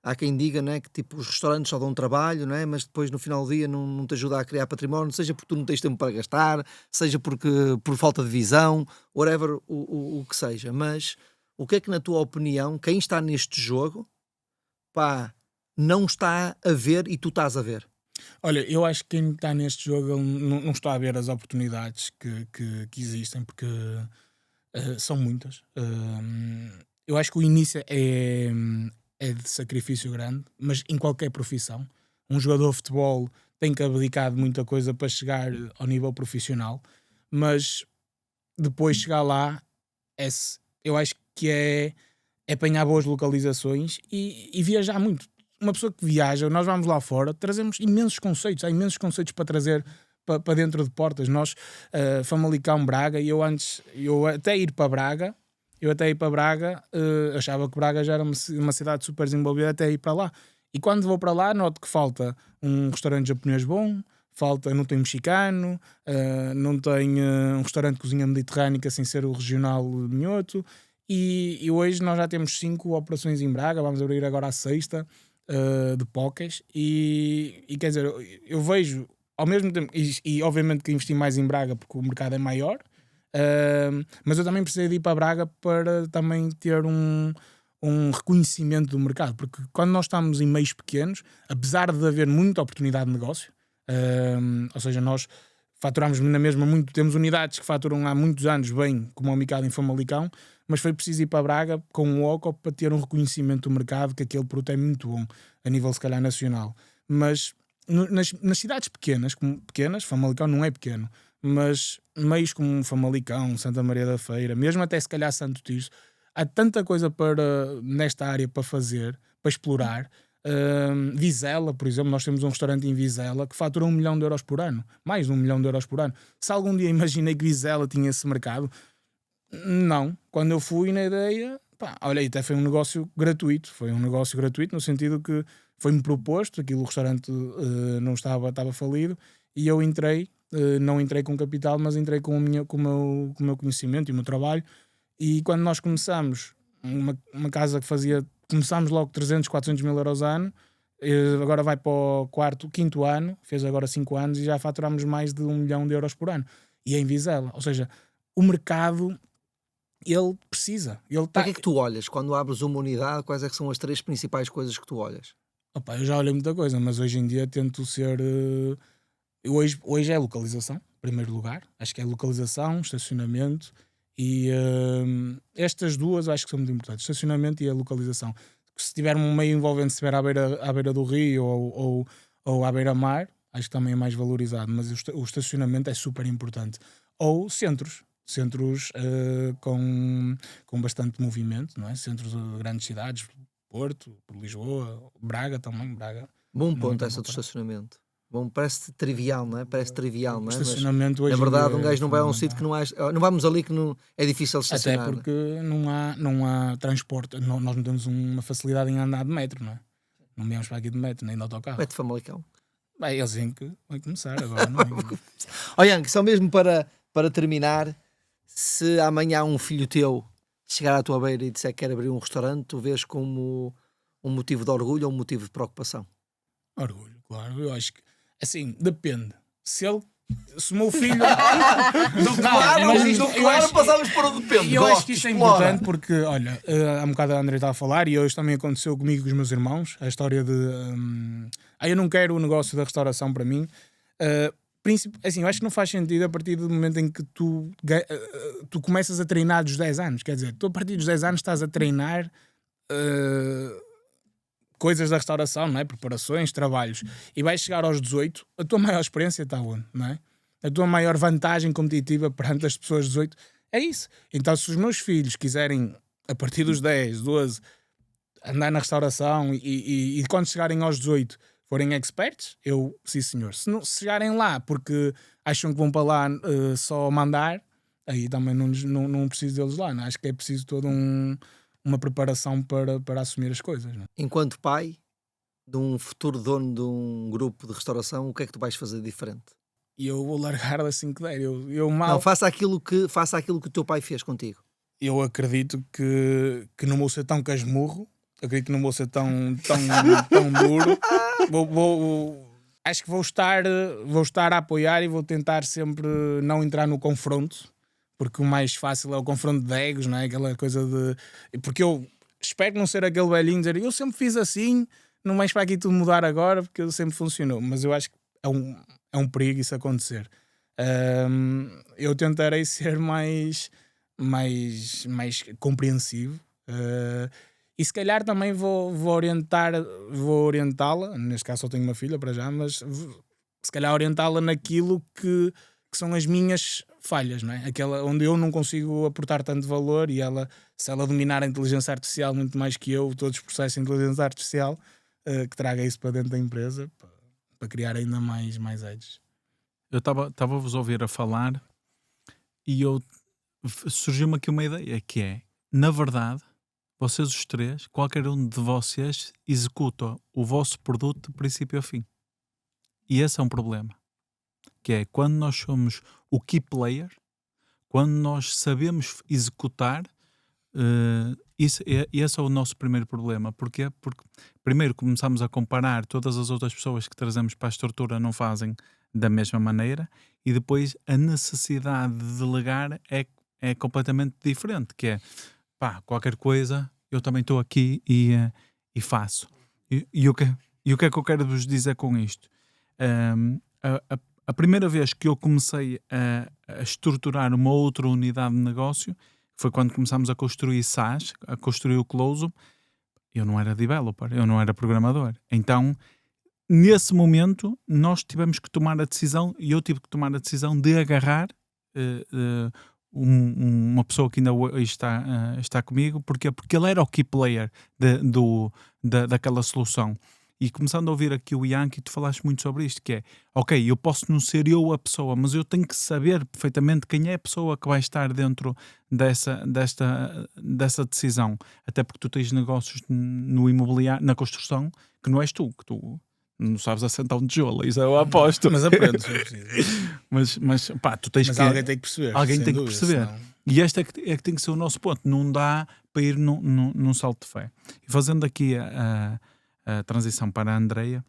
há quem diga, não é, que tipo, os restaurantes só dão trabalho, não é? Mas depois no final do dia não te ajuda a criar património, seja porque tu não tens tempo para gastar, seja por falta de visão, whatever o que seja. Mas o que é que, na tua opinião, quem está neste jogo, pá, não está a ver e tu estás a ver? Olha, eu acho que quem está neste jogo ele não está a ver as oportunidades que existem, porque são muitas. Eu acho que o início é de sacrifício grande, mas em qualquer profissão. Um jogador de futebol tem que abdicar de muita coisa para chegar ao nível profissional, mas depois chegar lá, eu acho que é apanhar boas localizações e viajar muito. Uma pessoa que viaja, nós vamos lá fora, trazemos imensos conceitos, há imensos conceitos para trazer para dentro de portas. Nós, Famalicão, Braga, e eu até ir para Braga, achava que Braga já era uma cidade super desenvolvida até ir para lá. E quando vou para lá, noto que falta um restaurante japonês bom, não tem mexicano, não tem um restaurante de cozinha mediterrânica sem ser o regional minhoto. E hoje nós já temos 5 operações em Braga, vamos abrir agora a 6ª de pokés. E quer dizer, eu vejo ao mesmo tempo, e obviamente que investi mais em Braga porque o mercado é maior, mas eu também precisei de ir para Braga para também ter um reconhecimento do mercado, porque quando nós estamos em meios pequenos, apesar de haver muita oportunidade de negócio, ou seja, nós faturamos na mesma temos unidades que faturam há muitos anos bem, como o Micado em Famalicão, mas foi preciso ir para Braga com um OCO para ter um reconhecimento do mercado, que aquele produto é muito bom a nível se calhar nacional. Mas nas cidades pequenas, Famalicão não é pequeno, mas meios como Famalicão, Santa Maria da Feira, mesmo até se calhar Santo Tirso, há tanta coisa nesta área para fazer, para explorar. Vizela, por exemplo, nós temos um restaurante em Vizela que fatura 1 milhão de euros por ano, mais de 1 milhão de euros por ano. Se algum dia imaginei que Vizela tinha esse mercado, não. Quando eu fui na ideia, olha, até foi um negócio gratuito, no sentido que foi-me proposto, o restaurante não estava falido, e eu entrei, não entrei com capital, mas entrei com o meu conhecimento e o meu trabalho. E quando nós começamos, uma casa começámos logo 300, 400 mil euros a ano, agora vai para o quinto ano, fez agora 5 anos e já faturamos mais de 1 milhão de euros por ano. E é em Vizela, ou seja, o mercado, ele precisa. Para que é que tu olhas? Quando abres uma unidade, quais é que são as 3 principais coisas que tu olhas? Opa, eu já olhei muita coisa, mas hoje em dia tento ser. Hoje é localização, em primeiro lugar. Acho que é localização, estacionamento e estas duas acho que são muito importantes: estacionamento e a localização. Se tiver um meio envolvente, se estiver à beira do rio ou à beira-mar, acho que também é mais valorizado. Mas o estacionamento é super importante. Ou centros com bastante movimento, não é? Centros de grandes cidades, Porto, Lisboa, Braga também, Braga. Bom Não ponto é essa do bom. estacionamento. Bom, parece trivial, não é? Parece trivial, O não é? estacionamento Mas, hoje na em verdade, dia um é gajo não vai a um fundamental. sítio que não há... Não vamos ali que não é difícil Até estacionar. porque não há transporte. Nós não temos uma facilidade em andar de metro, não é? Não viemos para aqui de metro, nem de autocarro. Mete Famalicão. Bem, eles têm que vai começar agora, não é? Olha, Yang, só mesmo para terminar, se amanhã um filho teu chegar à tua beira e disser que quer abrir um restaurante, tu vês como um motivo de orgulho ou um motivo de preocupação? Orgulho, claro. Eu acho que, assim, depende. Se o meu filho... passamos por um depende. Eu acho que isto é importante porque, olha, há um bocado a André estava a falar e hoje também aconteceu comigo e com os meus irmãos, a história de eu não quero o negócio da restauração para mim. Assim, eu acho que não faz sentido a partir do momento em que tu começas a treinar dos 10 anos. Quer dizer, tu a partir dos 10 anos estás a treinar coisas da restauração, não é? Preparações, trabalhos, e vais chegar aos 18, a tua maior experiência está onde, não é? A tua maior vantagem competitiva perante as pessoas de 18 é isso. Então, se os meus filhos quiserem, a partir dos 10, 12, andar na restauração e quando chegarem aos 18 forem experts, sim senhor. Se chegarem lá porque acham que vão para lá só mandar, aí também não preciso deles lá, não é? Acho que é preciso toda uma preparação para assumir as coisas. Não é? Enquanto pai de um futuro dono de um grupo de restauração, o que é que tu vais fazer diferente? E eu vou largar assim que der. Não, faça aquilo que o teu pai fez contigo. Eu acredito que não vou ser tão casmurro, acredito que não vou ser tão duro. Acho que vou estar a apoiar e vou tentar sempre não entrar no confronto, porque o mais fácil é o confronto de egos, não é? Aquela coisa de... Porque eu espero não ser aquele velhinho dizer eu sempre fiz assim, não vais para aqui tudo mudar agora, porque eu sempre funcionou. Mas eu acho que é um perigo isso acontecer. Eu tentarei ser mais compreensivo e se calhar também vou orientá-la, neste caso só tenho uma filha para já, mas se calhar orientá-la naquilo que são as minhas falhas, não é? Aquela onde eu não consigo aportar tanto valor e se ela dominar a inteligência artificial muito mais que eu, todos os processos de inteligência artificial, que traga isso para dentro da empresa para criar ainda mais edges. Eu estava a vos ouvir a falar e surgiu-me aqui uma ideia que é, na verdade, vocês os três, qualquer um de vocês executa o vosso produto de princípio a fim. E esse é um problema. Que é quando nós somos o key player, quando nós sabemos executar, esse é o nosso primeiro problema. Porquê? Porque primeiro começamos a comparar, todas as outras pessoas que trazemos para a estrutura não fazem da mesma maneira, e depois a necessidade de delegar é completamente diferente, que é, qualquer coisa, eu também estou aqui e faço. E o que é que eu quero vos dizer com isto? A primeira vez que eu comecei a estruturar uma outra unidade de negócio foi quando começámos a construir SaaS, a construir o Closum. Eu não era developer, eu não era programador. Então, nesse momento, nós tivemos que tomar a decisão, e eu tive que tomar a decisão de agarrar uma pessoa que ainda hoje está comigo. Porquê? Porque ele era o key player daquela solução. E começando a ouvir aqui o Yankee, tu falaste muito sobre isto, que é, ok, eu posso não ser eu a pessoa, mas eu tenho que saber perfeitamente quem é a pessoa que vai estar dentro dessa decisão. Até porque tu tens negócios no imobiliário, na construção, que não és tu, que tu não sabes assentar um tijolo, isso eu aposto. Mas aprendo, se eu preciso. mas tu tens mas que... alguém tem que perceber. Alguém tem que dúvida, perceber. senão... E este é que tem que ser o nosso ponto. Não dá para ir num salto de fé. E fazendo aqui a transição para a Andreia,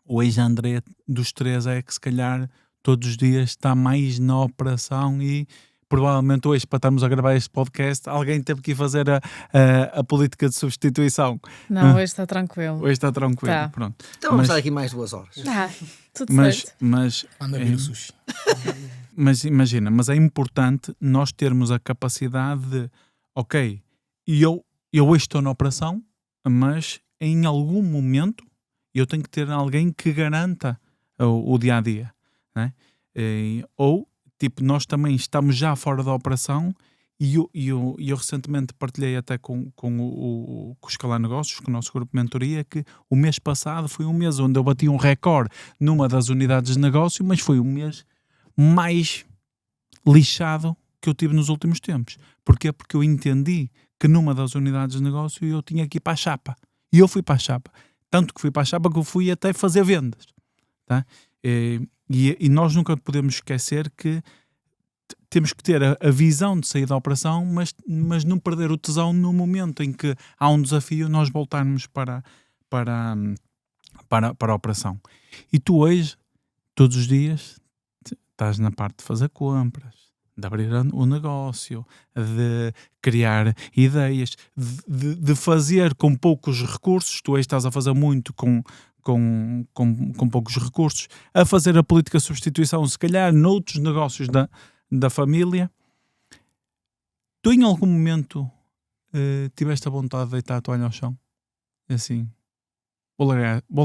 hoje a Andreia dos três é que se calhar todos os dias está mais na operação e provavelmente hoje, para estarmos a gravar este podcast, alguém teve que ir fazer a política de substituição. Não, hoje está tranquilo. Hoje está tranquilo, Tá. pronto. Então vamos Mas- estar aqui mais 2 horas. Tudo Mas, certo. mas, Anda vir o sushi. mas imagina, mas é importante nós termos a capacidade de, ok, eu hoje estou na operação, mas em algum momento eu tenho que ter alguém que garanta o dia-a-dia, né? Ou, tipo, nós também estamos já fora da operação e eu recentemente partilhei até com o Escalar Negócios, com o nosso grupo de mentoria, que o mês passado foi um mês onde eu bati um recorde numa das unidades de negócio, mas foi o mês mais lixado que eu tive nos últimos tempos. Porquê? Porque eu entendi que numa das unidades de negócio eu tinha que ir para a chapa. E eu fui para a chapa. Tanto que fui para a chapa que eu fui até fazer vendas. Tá? E nós nunca podemos esquecer que temos que ter a visão de sair da operação, mas não perder o tesão no momento em que há um desafio, nós voltarmos para a operação. E tu hoje, todos os dias, estás na parte de fazer compras, de abrir o negócio, de criar ideias, de fazer com poucos recursos. Tu hoje estás a fazer muito com poucos recursos, a fazer a política de substituição, se calhar noutros negócios da família. Tu em algum momento tiveste a vontade de deitar a toalha ao chão? Assim, vou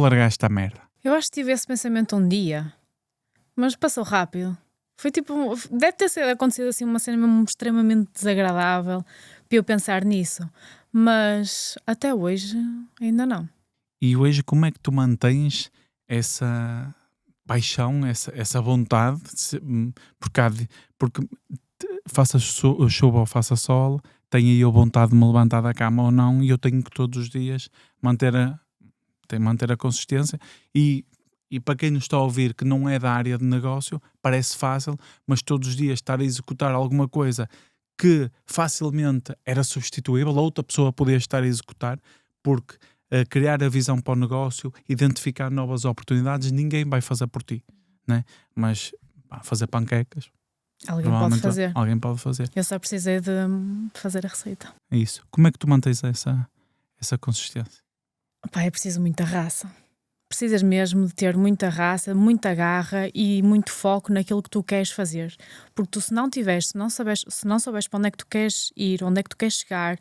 largar esta merda. Eu acho que tive esse pensamento um dia, mas passou rápido. Foi tipo, deve ter acontecido assim uma cena mesmo extremamente desagradável para eu pensar nisso, mas até hoje ainda não. E hoje como é que tu mantens essa paixão, essa vontade? Porque faça chuva ou faça sol, tenho aí a vontade de me levantar da cama ou não, e eu tenho que todos os dias manter a consistência. E para quem nos está a ouvir que não é da área de negócio, parece fácil, mas todos os dias estar a executar alguma coisa que facilmente era substituível, outra pessoa podia estar a executar, porque criar a visão para o negócio, identificar novas oportunidades, ninguém vai fazer por ti, né? Mas fazer panquecas, Alguém pode fazer. Alguém pode fazer. Eu só precisei de fazer a receita. É isso. Como é que tu mantens essa consistência? Pá, é preciso muita raça. Precisas mesmo de ter muita raça, muita garra e muito foco naquilo que tu queres fazer. Porque tu, se não souberes para onde é que tu queres ir, onde é que tu queres chegar,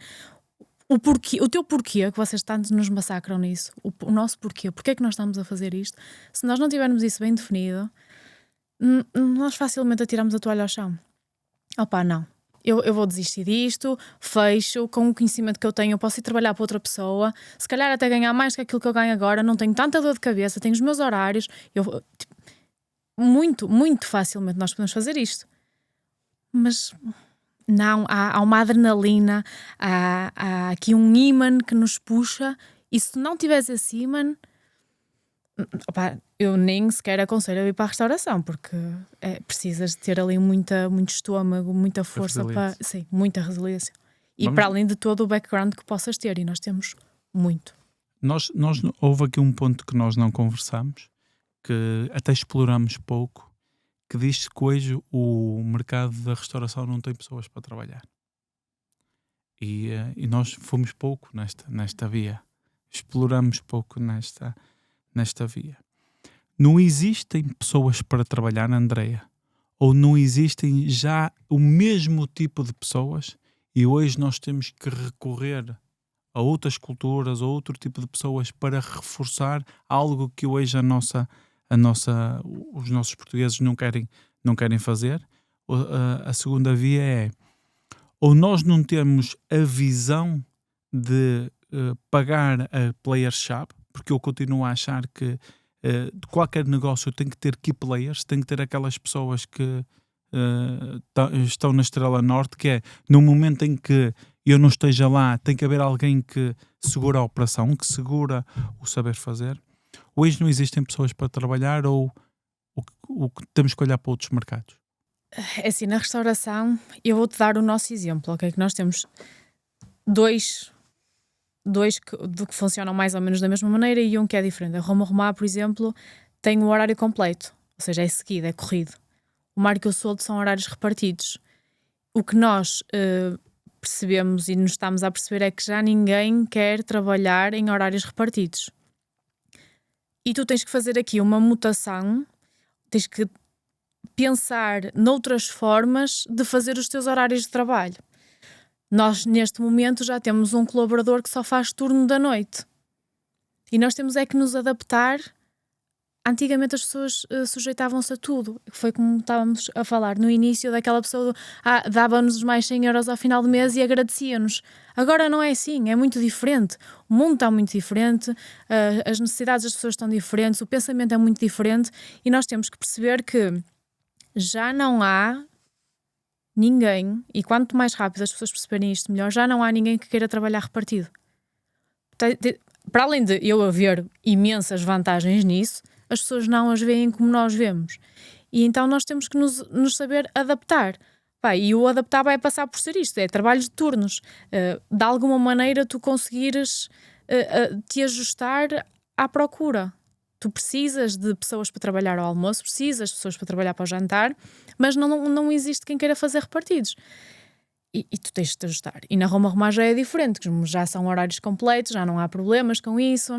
o teu porquê, que vocês tanto nos massacram nisso, o nosso porquê, porque é que nós estamos a fazer isto, se nós não tivermos isso bem definido, nós facilmente atiramos a toalha ao chão. Opá, não. Eu vou desistir disto, fecho, com o conhecimento que eu tenho, eu posso ir trabalhar para outra pessoa, se calhar até ganhar mais que aquilo que eu ganho agora, não tenho tanta dor de cabeça, tenho os meus horários, muito, muito facilmente nós podemos fazer isto. Mas não, há uma adrenalina, há aqui um ímã que nos puxa, e se não tiveres esse ímã, opá, eu nem sequer aconselho a ir para a restauração, porque precisas de ter ali muito estômago, muita força, muita resiliência. E para além de todo o background que possas ter, e nós temos muito. Houve aqui um ponto que nós não conversamos, que até exploramos pouco, que diz que hoje o mercado da restauração não tem pessoas para trabalhar. E nós fomos pouco nesta via. Exploramos pouco nesta via. Não existem pessoas para trabalhar, Andreia? Ou não existem já o mesmo tipo de pessoas e hoje nós temos que recorrer a outras culturas, a outro tipo de pessoas para reforçar algo que hoje os nossos portugueses não querem fazer? A segunda via é, ou nós não temos a visão de pagar a player shop, porque eu continuo a achar que de qualquer negócio tem que ter key players, tem que ter aquelas pessoas que estão na Estrela Norte, que é no momento em que eu não esteja lá, tem que haver alguém que segura a operação, que segura o saber fazer. Hoje não existem pessoas para trabalhar, ou temos que olhar para outros mercados? É assim, na restauração, eu vou-te dar o nosso exemplo, ok? Que nós temos dois que funcionam mais ou menos da mesma maneira e um que é diferente. A Roma Romá, por exemplo, tem um horário completo, ou seja, é seguido, é corrido. O Marco e o Soldo são horários repartidos. o que nós percebemos e nos estamos a perceber é que já ninguém quer trabalhar em horários repartidos. E tu tens que fazer aqui uma mutação, tens que pensar noutras formas de fazer os teus horários de trabalho. Nós, neste momento, já temos um colaborador que só faz turno da noite. E nós temos é que nos adaptar. Antigamente as pessoas sujeitavam-se a tudo. Foi como estávamos a falar no início daquela pessoa dava-nos mais 100 euros ao final do mês e agradecia-nos. Agora não é assim, é muito diferente. O mundo está muito diferente, as necessidades das pessoas estão diferentes, o pensamento é muito diferente e nós temos que perceber que já não há ninguém, e quanto mais rápido as pessoas perceberem isto melhor, já não há ninguém que queira trabalhar repartido. Para além de eu haver imensas vantagens nisso, as pessoas não as veem como nós vemos. E então nós temos que nos saber adaptar. E o adaptar vai passar por ser isto, é trabalho de turnos. De alguma maneira tu conseguires te ajustar à procura. Tu precisas de pessoas para trabalhar ao almoço, precisas de pessoas para trabalhar para o jantar, mas não existe quem queira fazer repartidos. E tu tens de te ajustar. E na Roma Romar já é diferente, já são horários completos, já não há problemas com isso.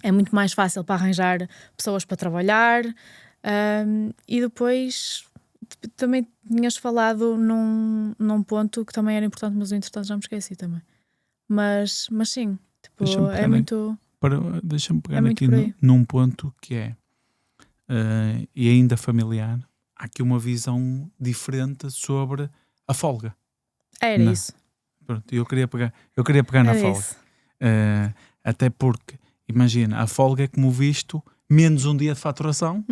É muito mais fácil para arranjar pessoas para trabalhar. E depois também tinhas falado num ponto que também era importante, mas entretanto já me esqueci também. Mas sim, tipo, é muito... Deixa-me pegar É aqui muito num ponto que é, e ainda familiar, há aqui uma visão diferente sobre a folga. Era Não. isso. Pronto, eu queria pegar na Era folga. isso. Até porque, imagina, a folga é como visto, menos um dia de faturação.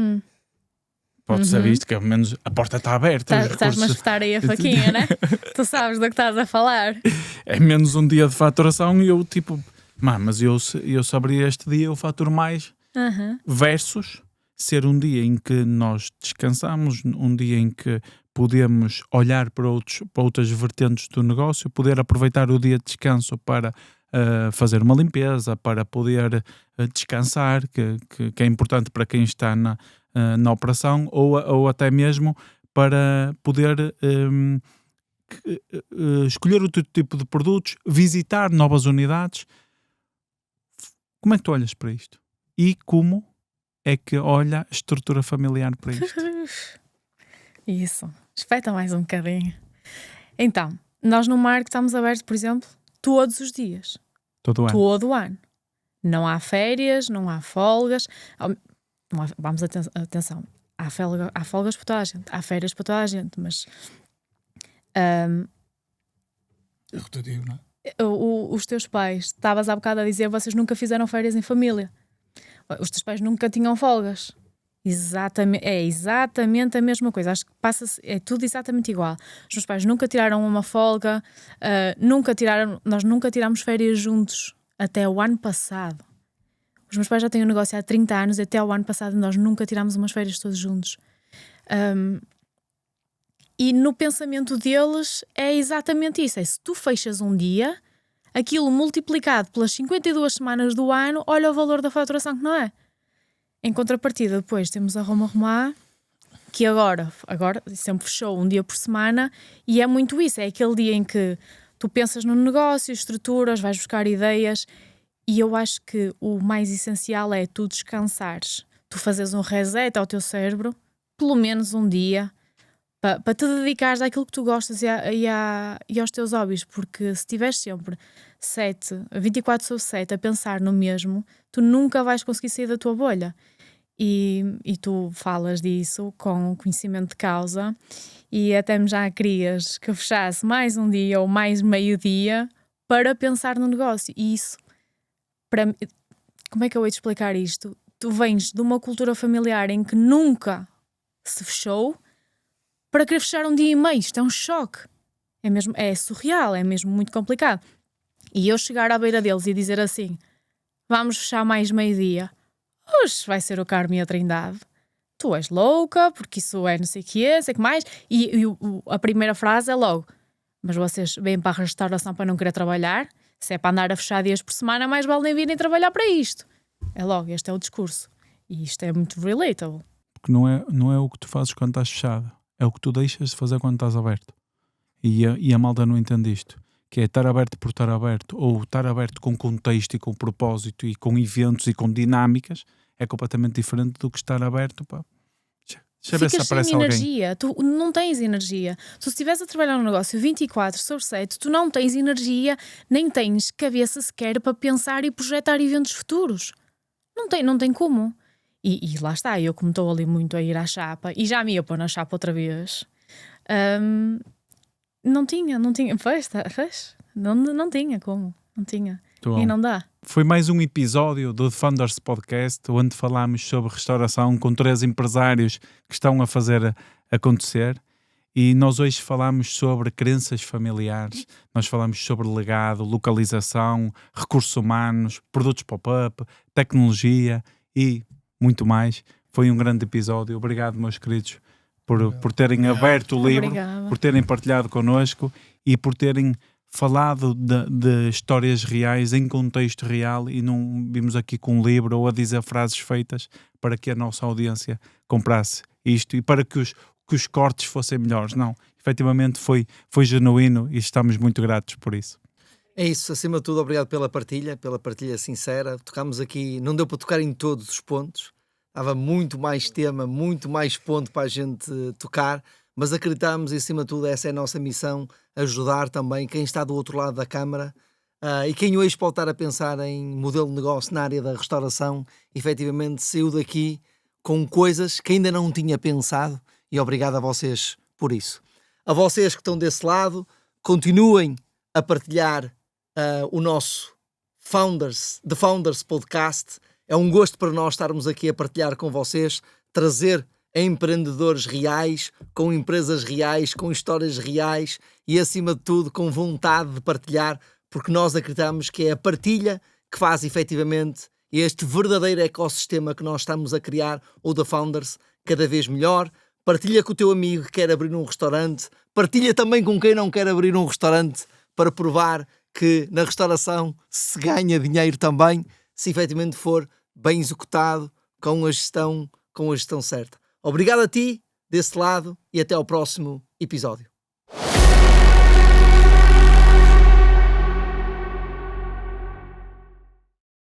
Pode ser visto que ao menos a porta está aberta. Estás-me a espetar aí a faquinha, né? Tu sabes do que estás a falar. É menos um dia de faturação e eu tipo... Mas eu se abrir este dia eu faturo mais, versus ser um dia em que nós descansamos, um dia em que podemos olhar para outras vertentes do negócio, poder aproveitar o dia de descanso para fazer uma limpeza, para poder descansar, que é importante para quem está na operação, ou até mesmo para poder escolher outro tipo de produtos, visitar novas unidades. Como é que tu olhas para isto? E como é que olha a estrutura familiar para isto? Isso. Espeta mais um bocadinho. Então, nós no Marco estamos abertos, por exemplo, todos os dias. Todo ano. Todo o ano. Não há férias, não há folgas. Vamos, atenção. Há folgas para toda a gente. Há férias para toda a gente, mas... É rotativo, não é? Os teus pais, estavas há bocado a dizer, vocês nunca fizeram férias em família. Os teus pais nunca tinham folgas. É exatamente a mesma coisa. Acho que é tudo exatamente igual. Os meus pais nunca tiraram uma folga, nós nunca tirámos férias juntos até o ano passado. Os meus pais já têm um negócio há 30 anos e até o ano passado nós nunca tirámos umas férias todos juntos. E no pensamento deles é exatamente isso. É se tu fechas um dia, aquilo multiplicado pelas 52 semanas do ano, olha o valor da faturação que não é. Em contrapartida, depois temos a Roma Romar, que agora sempre fechou um dia por semana, e é muito isso. É aquele dia em que tu pensas no negócio, estruturas, vais buscar ideias, e eu acho que o mais essencial é tu descansares. Tu fazes um reset ao teu cérebro, pelo menos um dia, para te dedicares àquilo que tu gostas e aos teus hobbies, porque se estiveres sempre 24/7 a pensar no mesmo, tu nunca vais conseguir sair da tua bolha. E tu falas disso com conhecimento de causa e até me já querias que eu fechasse mais um dia ou mais meio-dia para pensar no negócio. E isso, para mim, como é que eu hei de explicar isto? Tu vens de uma cultura familiar em que nunca se fechou para querer fechar um dia e meio. Isto é um choque. É surreal, é mesmo muito complicado. E eu chegar à beira deles e dizer assim, vamos fechar mais meio-dia. Oxe, vai ser o Carmo e a Trindade. Tu és louca, porque isso é não sei o que sei que mais. E a primeira frase é logo, mas vocês vêm para a restauração para não querer trabalhar? Se é para andar a fechar dias por semana, mais vale nem virem trabalhar para isto. É logo, este é o discurso. E isto é muito relatable. Porque não é o que tu fazes quando estás fechado. É o que tu deixas de fazer quando estás aberto. e a malta não entende isto, que é estar aberto por estar aberto, ou estar aberto com contexto e com propósito e com eventos e com dinâmicas, é completamente diferente do que estar aberto, pá. Deixa eu ver se Ficas sem aparece alguém. energia, tu não tens energia. Tu, se estiveres a trabalhar num negócio 24/7, tu não tens energia, nem tens cabeça sequer para pensar e projetar eventos futuros. Não tem como. E lá está, eu como estou ali muito a ir à chapa, e já me ia pôr na chapa outra vez, não tinha, não tinha como, não tinha. Muito E bom. não dá. Foi mais um episódio do The Founders Podcast, onde falámos sobre restauração com 3 empresários que estão a fazer acontecer. E nós hoje falámos sobre crenças familiares, nós falámos sobre legado, localização, recursos humanos, produtos pop-up, tecnologia e muito mais. Foi um grande episódio. Obrigado, meus queridos, por terem aberto o livro, Obrigada. por terem partilhado connosco e por terem falado de histórias reais em contexto real e não vimos aqui com um livro ou a dizer frases feitas para que a nossa audiência comprasse isto e para que os cortes fossem melhores. Não, efetivamente foi genuíno e estamos muito gratos por isso. É isso, acima de tudo, obrigado pela partilha sincera. Tocámos aqui, não deu para tocar em todos os pontos, dava muito mais tema, muito mais ponto para a gente tocar, mas acreditamos e acima de tudo essa é a nossa missão, ajudar também quem está do outro lado da câmara e quem hoje pode estar a pensar em modelo de negócio na área da restauração, efetivamente saiu daqui com coisas que ainda não tinha pensado e obrigado a vocês por isso. A vocês que estão desse lado, continuem a partilhar o nosso The Founders Podcast. É um gosto para nós estarmos aqui a partilhar com vocês, trazer empreendedores reais, com empresas reais, com histórias reais e, acima de tudo, com vontade de partilhar, porque nós acreditamos que é a partilha que faz efetivamente este verdadeiro ecossistema que nós estamos a criar, o The Founders, cada vez melhor. Partilha com o teu amigo que quer abrir um restaurante, partilha também com quem não quer abrir um restaurante para provar que na restauração se ganha dinheiro também, se efetivamente for bem executado, com a gestão certa. Obrigado a ti, desse lado, e até ao próximo episódio.